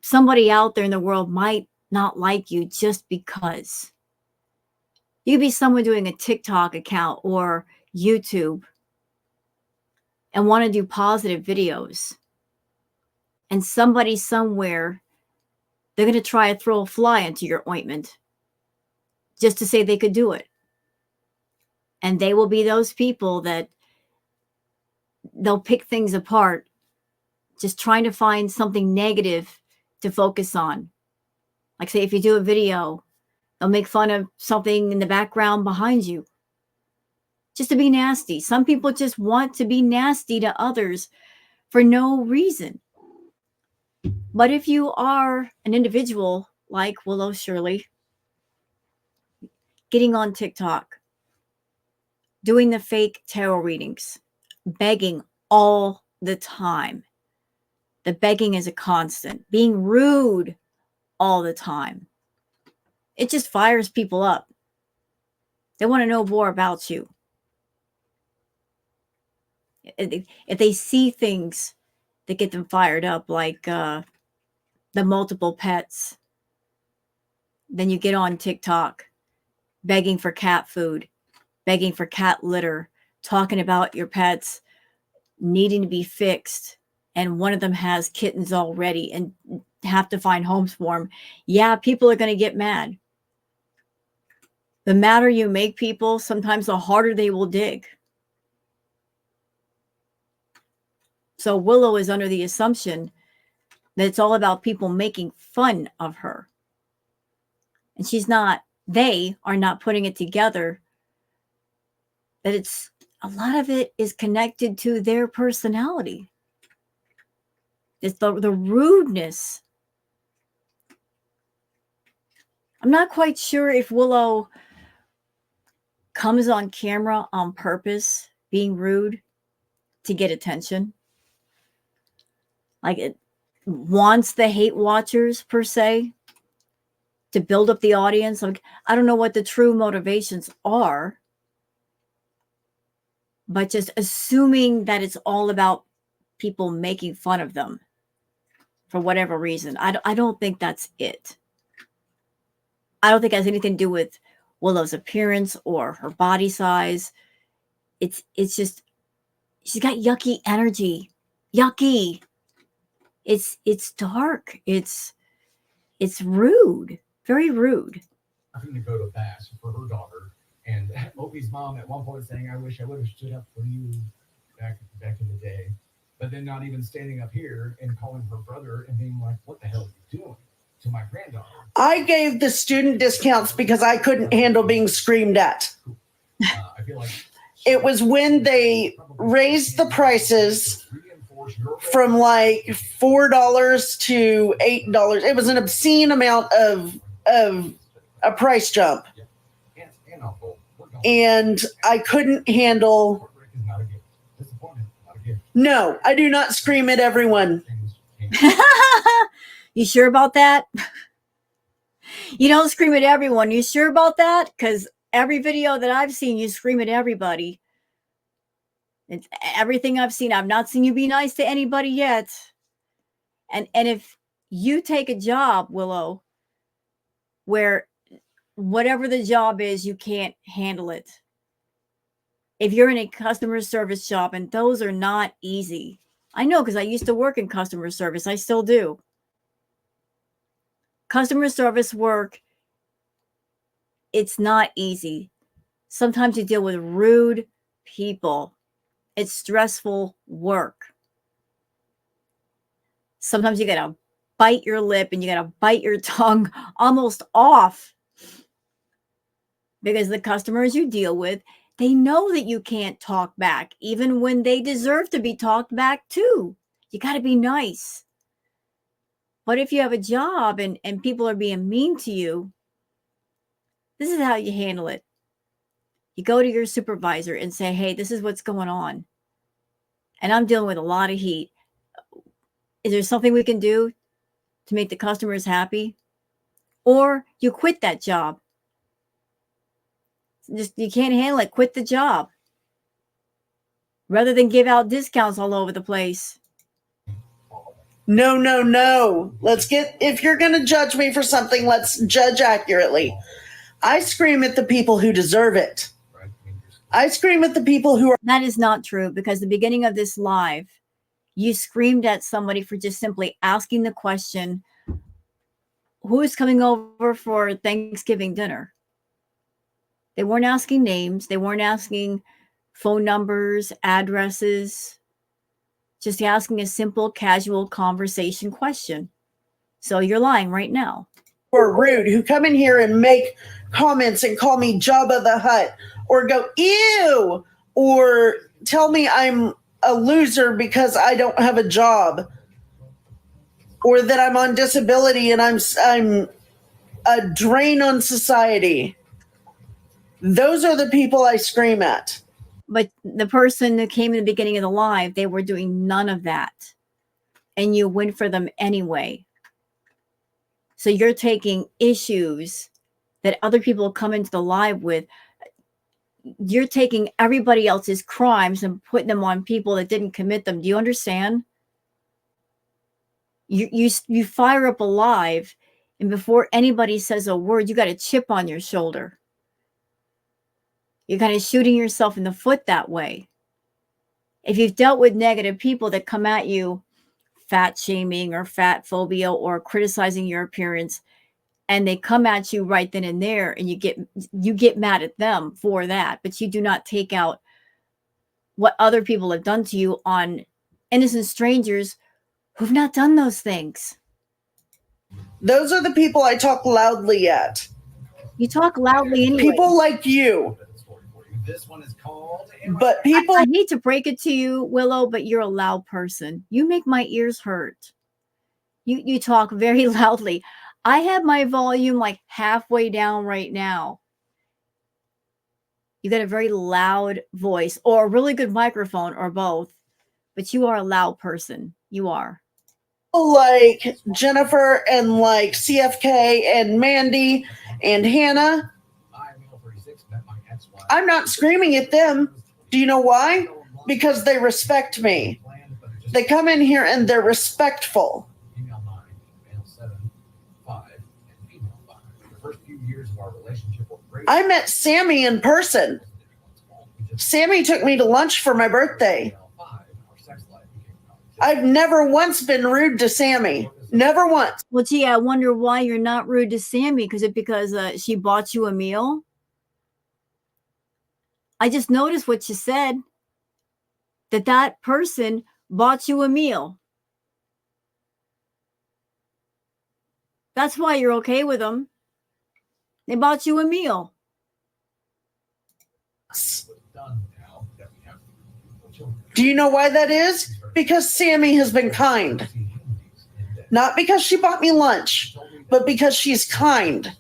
somebody out there in the world might not like you just because. You could be someone doing a TikTok account or YouTube and want to do positive videos. And somebody somewhere, they're going to try to throw a fly into your ointment just to say they could do it. And they will be those people that they'll pick things apart, just trying to find something negative to focus on. Like, say, if you do a video, they'll make fun of something in the background behind you just to be nasty. Some people just want to be nasty to others for no reason. But if you are an individual like Willow Shirley, getting on TikTok, doing the fake tarot readings, begging all the time. The begging is a constant. Being rude all the time. It just fires people up. They want to know more about you. If they see things that get them fired up, like the multiple pets, then you get on TikTok begging for cat food, begging for cat litter, talking about your pets needing to be fixed, and one of them has kittens already and have to find homes for them. Yeah, people are going to get mad. The madder you make people, sometimes the harder they will dig. So Willow is under the assumption that it's all about people making fun of her. And she's not, they are not putting it together that it's, a lot of it is connected to their personality. It's the rudeness. I'm not quite sure if Willow comes on camera on purpose, being rude to get attention. Like, it wants the hate watchers per se to build up the audience. Like, I don't know what the true motivations are, but just assuming that it's all about people making fun of them for whatever reason. I don't think that's it. I don't think it has anything to do with Willow's appearance or her body size. It's just, she's got yucky energy. Yucky. It's dark. It's rude. Very rude. I'm going to go to bat for her daughter. And Opie's mom at one point saying, I wish I would have stood up for you back in the day. But then not even standing up here and calling her brother and being like, what the hell are you doing to my granddaughter? I gave the student discounts because I couldn't handle being screamed at. I feel like It was when they raised the prices from like $4 to $8. It was an obscene amount of a price jump. And I couldn't handle. No, I do not scream at everyone. You sure about that? You don't scream at everyone. You sure about that? Because every video that I've seen, you scream at everybody. It's everything I've seen. I've not seen you be nice to anybody yet. And if you take a job, Willow, where whatever the job is, you can't handle it. If you're in a customer service job, and those are not easy. I know, because I used to work in customer service. I still do. Customer service work, it's not easy. Sometimes you deal with rude people. It's stressful work. Sometimes you got to bite your lip and you got to bite your tongue almost off. Because the customers you deal with, they know that you can't talk back, even when they deserve to be talked back to. You got to be nice. But if you have a job and people are being mean to you, this is how you handle it. You go to your supervisor and say, hey, this is what's going on. And I'm dealing with a lot of heat. Is there something we can do to make the customers happy? Or you quit that job. Just you can't handle it, quit the job. Rather than give out discounts all over the place. No, no, no. If you're going to judge me for something, let's judge accurately. I scream at the people who deserve it. I scream at the people who are. That is not true, because the beginning of this live, you screamed at somebody for just simply asking the question, who is coming over for Thanksgiving dinner? They weren't asking names. They weren't asking phone numbers, addresses, just asking a simple, casual conversation question. So you're lying right now. Who are rude, who come in here and make comments and call me Jabba the Hutt, or go, ew, or tell me I'm a loser because I don't have a job, or that I'm on disability and I'm a drain on society. Those are the people I scream at. But the person that came in the beginning of the live, they were doing none of that. And you went for them anyway. So you're taking issues that other people come into the live with. You're taking everybody else's crimes and putting them on people that didn't commit them. Do you understand? You fire up a live, and before anybody says a word, you got a chip on your shoulder. You're kind of shooting yourself in the foot that way. If you've dealt with negative people that come at you, fat shaming or fat phobia or criticizing your appearance, and they come at you right then and there, and you get mad at them for that, but you do not take out what other people have done to you on innocent strangers who've not done those things. Those are the people I talk loudly at. You talk loudly anyway. People like you. This one is called. But people. I hate to break it to you, Willow, but you're a loud person. You make my ears hurt. You talk very loudly. I have my volume like halfway down right now. You got a very loud voice, or a really good microphone, or both. But you are a loud person. You are. Like Jennifer and like CFK and Mandy and Hannah, I'm not screaming at them. Do you know why? Because they respect me. They come in here and they're respectful. Female 9, male 7, 5, and female 5. The first few years of our relationship were great. I met Sammy in person. Sammy took me to lunch for my birthday. I've never once been rude to Sammy. Never once. Well, gee, I wonder why you're not rude to Sammy. Because she bought you a meal? I just noticed what you said. That person bought you a meal. That's why you're okay with them. They bought you a meal. Do you know why that is? Because Sammy has been kind. Not because she bought me lunch, but because she's kind.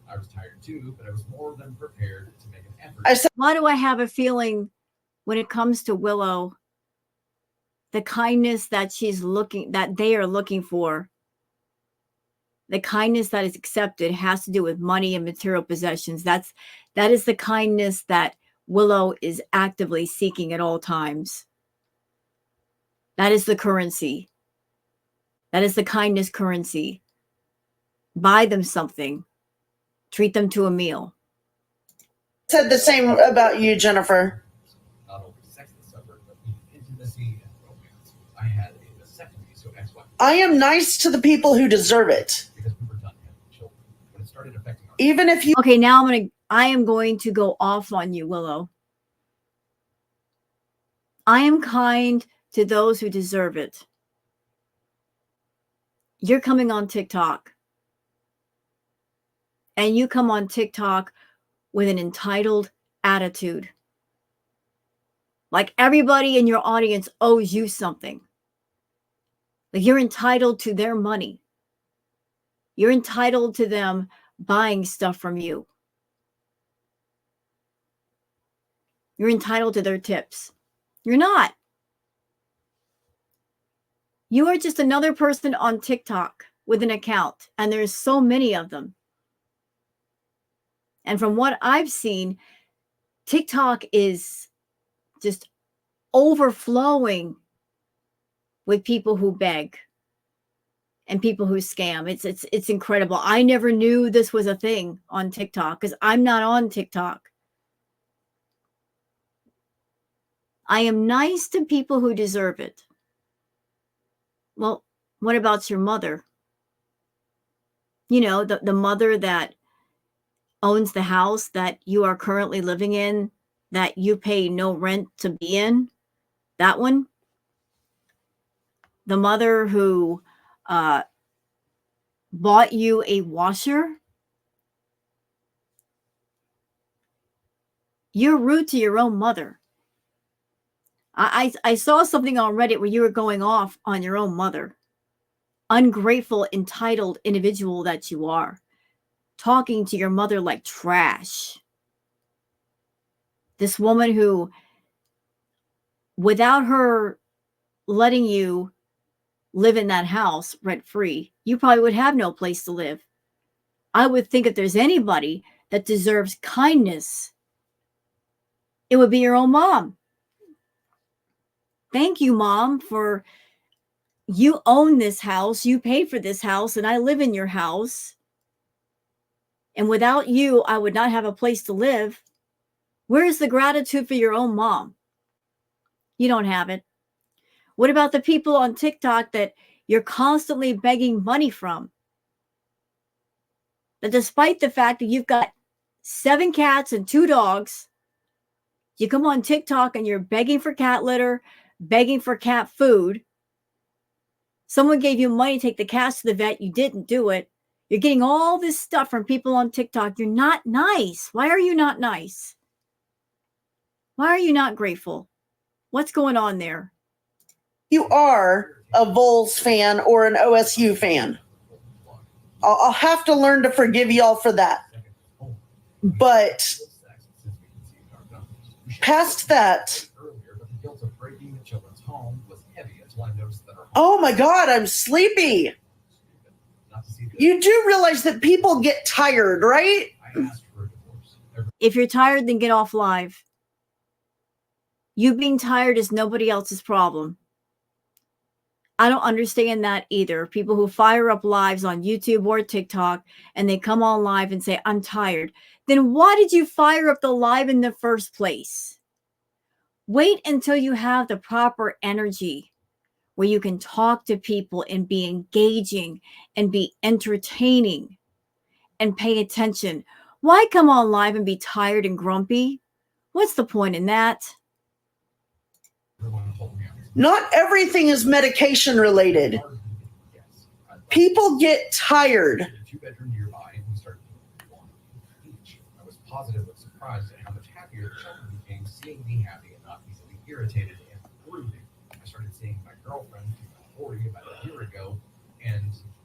I was tired too, but I was more than prepared to make an effort. I said, why do I have a feeling when it comes to Willow, the kindness that they are looking for, the kindness that is accepted has to do with money and material possessions. That is the kindness that Willow is actively seeking at all times. That is the currency. That is the kindness currency. Buy them something. Treat them to a meal. said the same about you, Jennifer. Not only sex that suffered, but intimacy and romance. I had a vasectomy, so ex-wife. I am nice to the people who deserve it. Because we were done having children. When it started affecting our Even if you. Okay, now I am going to go off on you, Willow. I am kind to those who deserve it. You're coming on TikTok. And you come on TikTok with an entitled attitude. Like everybody in your audience owes you something. Like you're entitled to their money. You're entitled to them buying stuff from you. You're entitled to their tips. You're not. You are just another person on TikTok with an account, and there's so many of them. And from what I've seen, TikTok is just overflowing with people who beg and people who scam. It's incredible. I never knew this was a thing on TikTok because I'm not on TikTok. I am nice to people who deserve it. Well, what about your mother? You know, the mother that owns the house that you are currently living in, that you pay no rent to be in, that one. The mother who bought you a washer. You're rude to your own mother. I saw something on Reddit where you were going off on your own mother. Ungrateful, entitled individual that you are. Talking to your mother like trash. This woman who, without her letting you live in that house rent-free, you probably would have no place to live. I would think if there's anybody that deserves kindness, it would be your own mom. Thank you, Mom, for you own this house, you pay for this house, and I live in your house. And without you, I would not have a place to live. Where's the gratitude for your own mom? You don't have it. What about the people on TikTok that you're constantly begging money from? That despite the fact that you've got 7 cats and 2 dogs, you come on TikTok and you're begging for cat litter, begging for cat food. Someone gave you money to take the cats to the vet. You didn't do it. You're getting all this stuff from people on TikTok. You're not nice. Why are you not nice? Why are you not grateful? What's going on there? You are a Vols fan or an OSU fan. I'll have to learn to forgive y'all for that. But past that, oh my God, I'm sleepy. You do realize that people get tired, right? If you're tired, then get off live. You being tired is nobody else's problem. I don't understand that either. People who fire up lives on YouTube or TikTok and they come on live and say, I'm tired. Then why did you fire up the live in the first place? Wait until you have the proper energy where you can talk to people and be engaging and be entertaining and pay attention. Why come on live and be tired and grumpy? What's the point in that? Not everything is medication related. People get tired. I was positively surprised at how much happier the children became, seeing me happy and not easily irritated and brooding. I started seeing my girlfriend, 40, about a year ago, and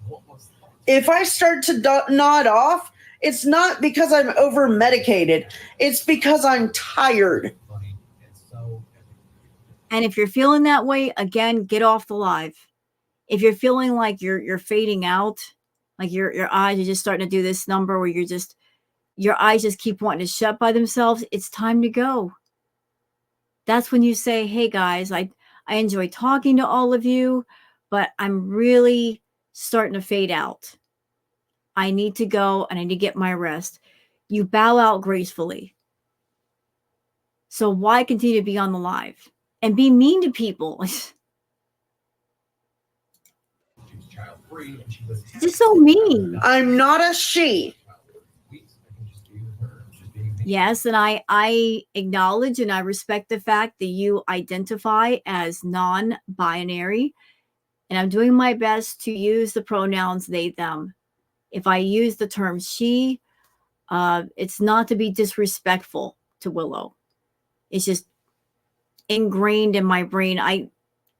what was the thought? If I start to nod off, it's not because I'm over medicated. It's because I'm tired. Funny and so. And if you're feeling that way, again, get off the live. If you're feeling like you're fading out, like your eyes are just starting to do this number where your eyes just keep wanting to shut by themselves, it's time to go. That's when you say, hey guys, I enjoy talking to all of you, but I'm really starting to fade out. I need to go and I need to get my rest. You bow out gracefully. So why continue to be on the live and be mean to people? Just so mean. I'm not a she. Yes, and I acknowledge and I respect the fact that you identify as non-binary, and I'm doing my best to use the pronouns they, them. If I use the term she, it's not to be disrespectful to Willow. It's just ingrained in my brain. I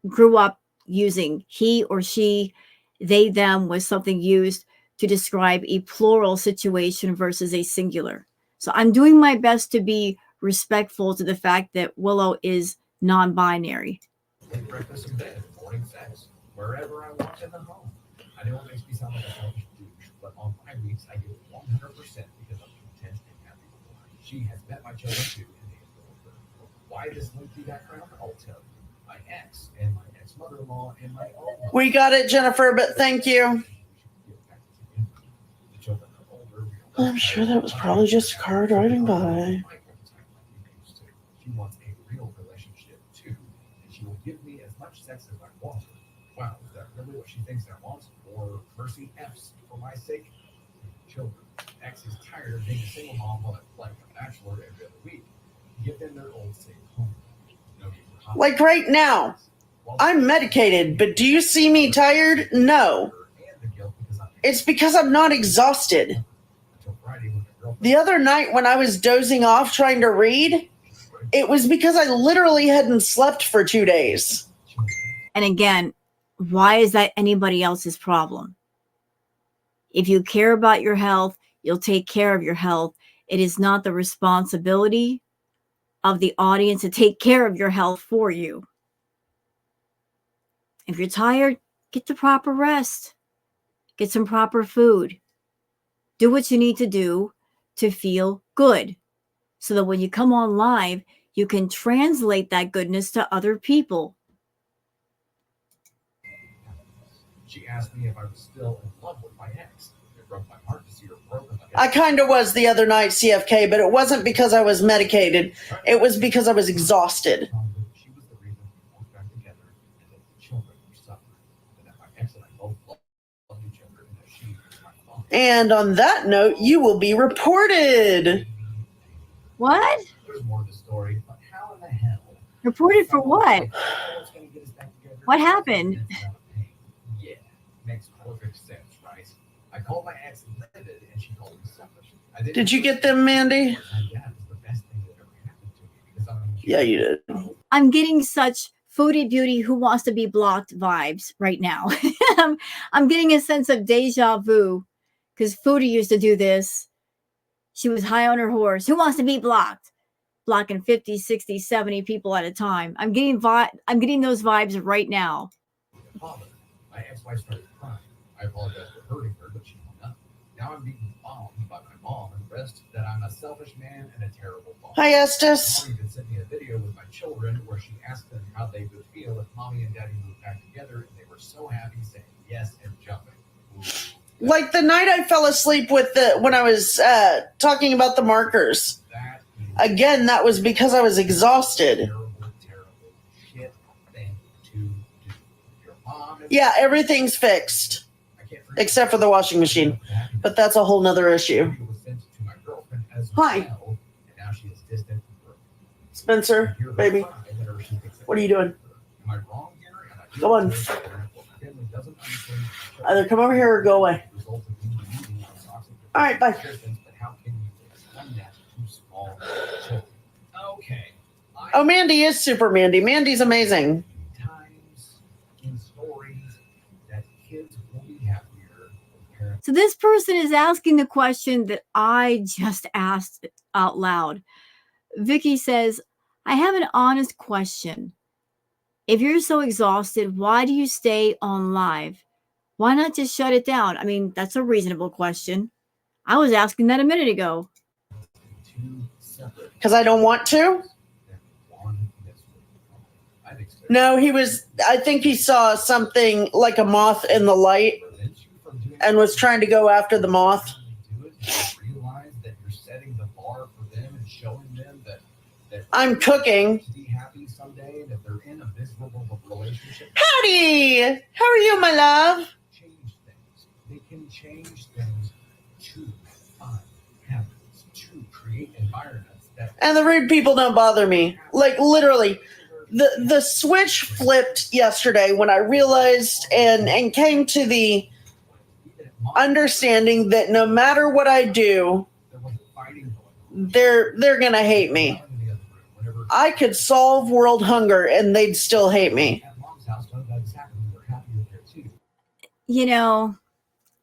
grew up using he or she, they, them was something used to describe a plural situation versus a singular. So I'm doing my best to be respectful to the fact that Willow is non-binary. Late breakfast in bed, morning sex, wherever I want in the home. I know it makes me sound like a selfish douche, but on my weeks I give 100% because I'm content and happy with her. She has met my children too, and they adore her. Why this lengthy background? I'll tell you. My ex and my ex-mother-in-law and my own mother. We got it, Jennifer, but thank you. The children are older. We I'm sure that was probably just a car driving by. She wants a real relationship too, and she will give me as much sex as I want. Wow, is that really what she thinks I want? Or mercy F's for my sake? Children. Ex is tired of being a single mom while I'm playing a bachelor every other week. Give them their old safe home. No need for hot Like right now, I'm medicated, but do you see me tired? No. It's because I'm not exhausted. The other night when I was dozing off trying to read, it was because I literally hadn't slept for 2 days. And again, why is that anybody else's problem? If you care about your health, you'll take care of your health. It is not the responsibility of the audience to take care of your health for you. If you're tired, get the proper rest. Get some proper food. Do what you need to do to feel good, so that when you come on live, you can translate that goodness to other people. She asked me if I was still in love with my ex. It broke my heart to see her broken. I kind of was the other night, CFK, but it wasn't because I was medicated. It was because I was exhausted. She was the reason we worked back together, and that the children were suffering, and that my ex and I both loved each other, and that she was my father. And on that note, you will be reported. What? There's more to the story, but how in the hell? Reported for what? What happened? Yeah, makes perfect sense, right? I called my ex livid, and she called me selfish. Did you get them, Mandy? Yeah, you did. I'm getting such Foodie Beauty Who Wants to Be Blocked vibes right now. I'm getting a sense of deja vu, because Foodie used to do this. She was high on her horse. Who wants to be blocked? Blocking 50, 60, 70 people at a time. I'm getting those vibes right now. Father, my ex-wife started crying. I apologize for hurting her, but she hung up. Now I'm being bombed by my mom and the rest that I'm a selfish man and a terrible father. Hi, Estes. Mom even sent me a video with my children where she asked them how they would feel if mommy and daddy moved back together, and they were so happy, saying yes and jumping. Like the night I fell asleep when I was talking about the markers. Again, that was because I was exhausted. Terrible shit thing to do. Your mom Yeah, everything's fixed. Except for the washing machine. But that's a whole nother issue. Hi. Spencer, baby. What are you doing? Go on. Either come over here or go away. All right, bye. Oh, Mandy is super Mandy. Mandy's amazing. So this person is asking the question that I just asked out loud. Vicky says, I have an honest question. If you're so exhausted, why do you stay on live? Why not just shut it down? I mean, that's a reasonable question. I was asking that a minute ago. Because I don't want to? No, I think he saw something like a moth in the light and was trying to go after the moth. I'm cooking. Howdy! How are you, my love? They can change things to find habits, to create environments that. And the rude people don't bother me. Like literally, the switch flipped yesterday when I realized and came to the understanding that no matter what I do, they're gonna hate me. I could solve world hunger and they'd still hate me. You know,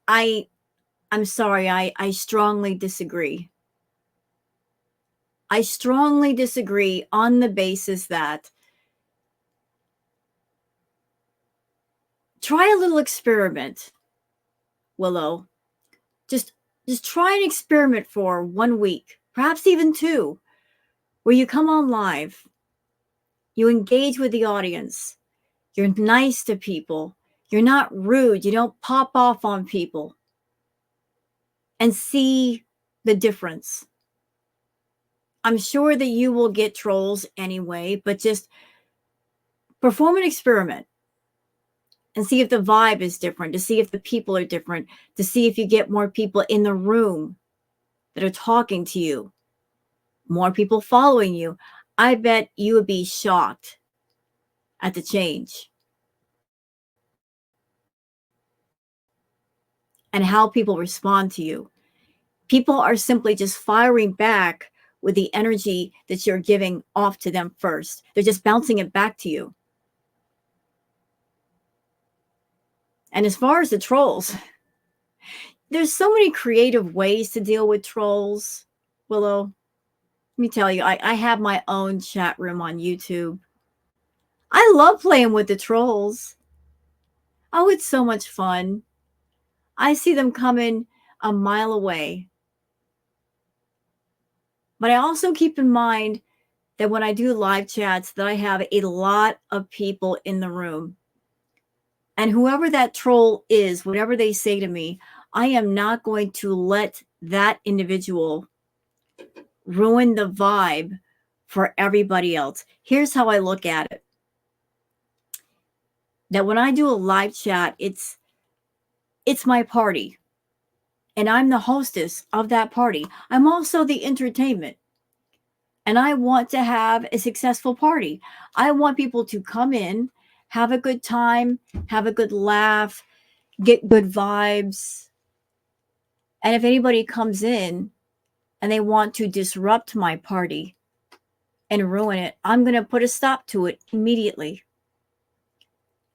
I'm sorry, I strongly disagree. I strongly disagree on the basis that try a little experiment, Willow. Just try an experiment for 1 week, perhaps even 2, where you come on live, you engage with the audience, you're nice to people, you're not rude, you don't pop off on people, and see the difference. I'm sure that you will get trolls anyway, but just perform an experiment and see if the vibe is different, to see if the people are different, to see if you get more people in the room that are talking to you, more people following you. I bet you would be shocked at the change and how people respond to you. People are simply just firing back with the energy that you're giving off to them first. They're just bouncing it back to you. And as far as the trolls, there's so many creative ways to deal with trolls, Willow. Let me tell you, I have my own chat room on YouTube. I love playing with the trolls. Oh, it's so much fun. I see them coming a mile away. But I also keep in mind that when I do live chats, that I have a lot of people in the room. And whoever that troll is, whatever they say to me, I am not going to let that individual ruin the vibe for everybody else. Here's how I look at it. That when I do a live chat, it's my party. And I'm the hostess of that party. I'm also the entertainment. And I want to have a successful party. I want people to come in, have a good time, have a good laugh, get good vibes. And if anybody comes in and they want to disrupt my party and ruin it, I'm going to put a stop to it immediately.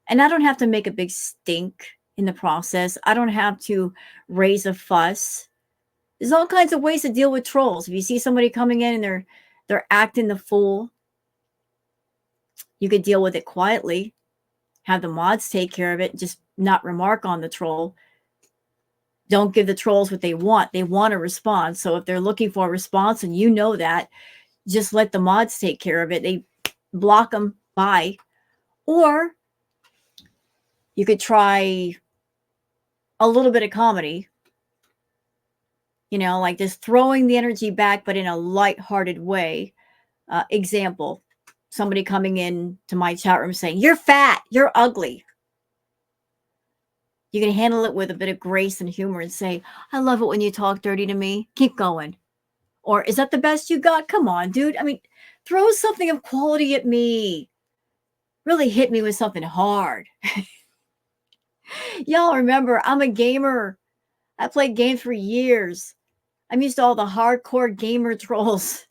And I don't have to make a big stink in the process. I don't have to raise a fuss. There's all kinds of ways to deal with trolls. If you see somebody coming in and they're acting the fool, you could deal with it quietly. Have the mods take care of it. Just not remark on the troll. Don't give the trolls what they want. They want a response. So if they're looking for a response and you know that, just let the mods take care of it. They block them. Bye. Or you could try a little bit of comedy. You know, like just throwing the energy back, but in a lighthearted way. Example, somebody coming in to my chat room saying, "You're fat, you're ugly." You can handle it with a bit of grace and humor and say, "I love it when you talk dirty to me. Keep going." Or, "Is that the best you got? Come on, dude. I mean, throw something of quality at me. Really hit me with something hard." Y'all remember, I'm a gamer. I played games for years. I'm used to all the hardcore gamer trolls.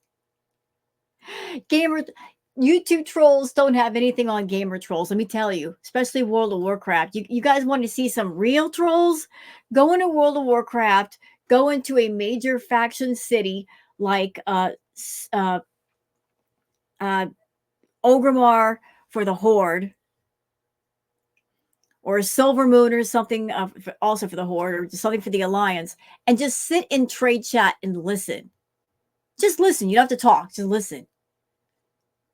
YouTube trolls don't have anything on gamer trolls, let me tell you, especially World of Warcraft. You guys want to see some real trolls? Go into World of Warcraft, go into a major faction city like Orgrimmar for the Horde, or Silver Moon or something also for the Horde, or something for the Alliance, and just sit in trade chat and listen. Just listen. You don't have to talk. Just listen.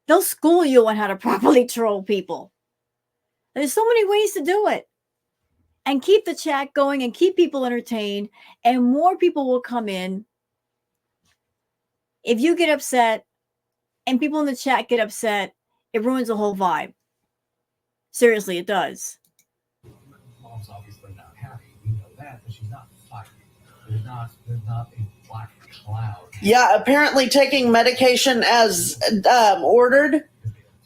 They'll school you on how to properly troll people. There's so many ways to do it. And keep the chat going and keep people entertained, and more people will come in. If you get upset and people in the chat get upset, it ruins the whole vibe. Seriously, it does. Mom's obviously not happy. We know that, but she's not fighting. There's not a black cloud. Yeah, apparently taking medication as ordered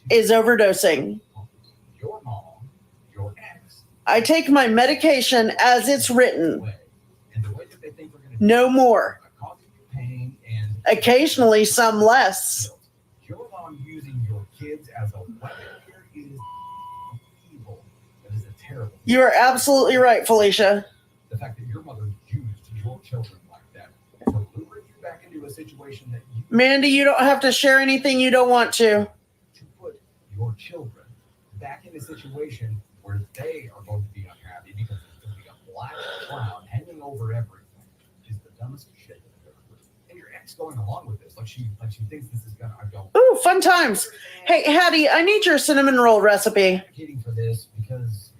is overdosing. Your mom, your ex. I take my medication as it's written. And the way that they think we're going to No more. causing you pain and Occasionally, some less. guilt. Your mom using your kids as a weapon here is evil. That is a terrible. You are absolutely right, Felicia. The fact that your mother used your children like that to lure you back into a situation that you Mandy, you don't have to share anything you don't want to. To put your children back in a situation where they are going to be unhappy because there's going to be a black cloud hanging over everything is the dumbest shit I've ever heard. And your ex going along with this, like she thinks this is gonna. I don't. Ooh, fun times. Hey, Hattie, I need your cinnamon roll recipe. Advocating for this because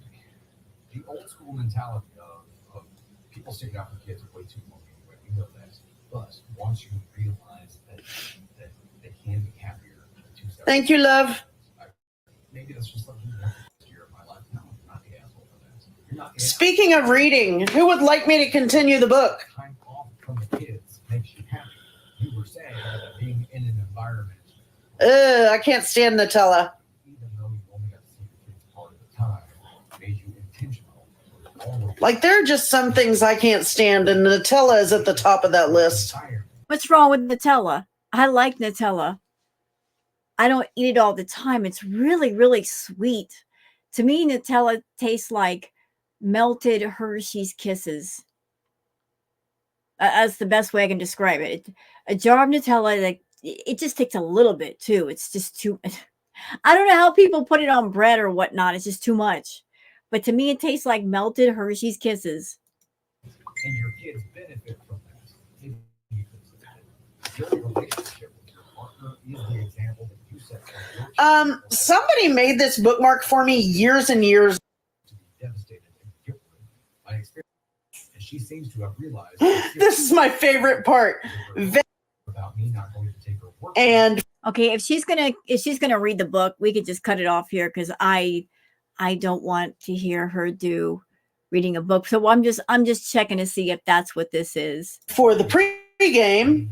the old school mentality of people sticking out for kids is way too long. Anyway, we know that. But once you realize that they can be happier in two separate. Thank you, love. Maybe that's just something that this year of my life. No, I'm not the asshole for that. You're not the Speaking of reading, who would like me to continue the book? time off from the kids makes you happy. You were saying that being in an environment, I can't stand Nutella. even though you only got to see your kids part of the time, made you intentional. Always Like, there are just some things I can't stand, and Nutella is at the top of that list. environment. What's wrong with Nutella? I like Nutella. I don't eat it all the time. It's really, really sweet. To me, Nutella tastes like melted Hershey's Kisses. That's the best way I can describe it. A jar of Nutella, like it just takes a little bit too. It's just too. I don't know how people put it on bread or whatnot. It's just too much. But to me, it tastes like melted Hershey's Kisses. And your kids benefit from that. Maybe you could say that your relationship with your partner is the example that you set for your children. Somebody made this bookmark for me years and years. To be devastated and guilt-ridden by experience. And she seems to have realized This is my favorite part. about me not going to take her work. And Okay, if she's gonna read the book, we could just cut it off here because I don't want to hear her do reading a book. So I'm just checking to see if that's what this is. for the pregame,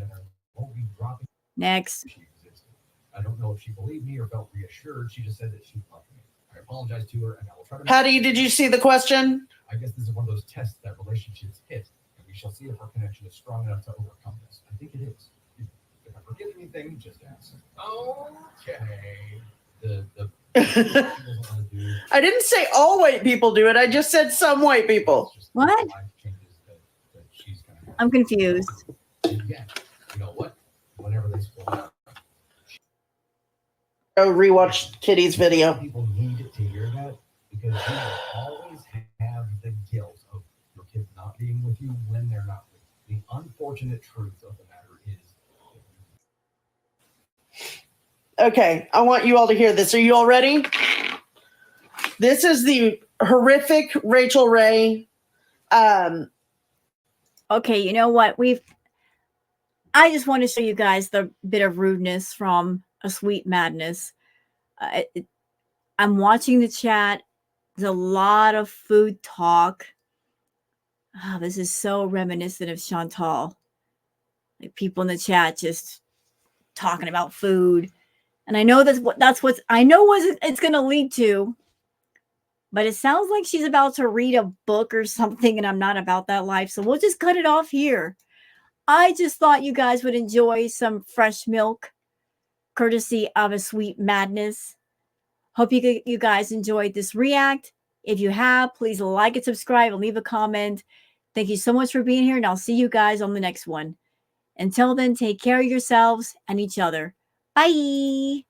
Won't be dropping Next. she existed. I don't know if she believed me or felt reassured. She just said that she loved me. I apologize to her, and I will try to. Patty, did you see the question? I guess this is one of those tests that relationships hit, and we shall see if our connection is strong enough to overcome this. I think it is. If I forget anything, just ask. Okay. The she doesn't want to do. I didn't say all white people do it. I just said some white people. It's just What? life changes that she's gonna have. I'm confused. And yeah, you know what? Whenever they split up, Go rewatch Kitty's video. people need to hear that because you will always have the guilt of your kids not being with you when they're not with you. The unfortunate truth of the matter is Okay, I want you all to hear this. Are you all ready? This is the horrific Rachel Ray. Okay, you know what? I just want to show you guys the bit of rudeness from Asweetmadness. I'm watching the chat. There's a lot of food talk. Oh, this is so reminiscent of Chantal. Like people in the chat just talking about food. And I know that's what it's going to lead to. But it sounds like she's about to read a book or something, and I'm not about that life. So we'll just cut it off here. I just thought you guys would enjoy some fresh milk, courtesy of Asweetmadness. Hope you guys enjoyed this react. If you have, please like and subscribe and leave a comment. Thank you so much for being here, and I'll see you guys on the next one. Until then, take care of yourselves and each other. Bye.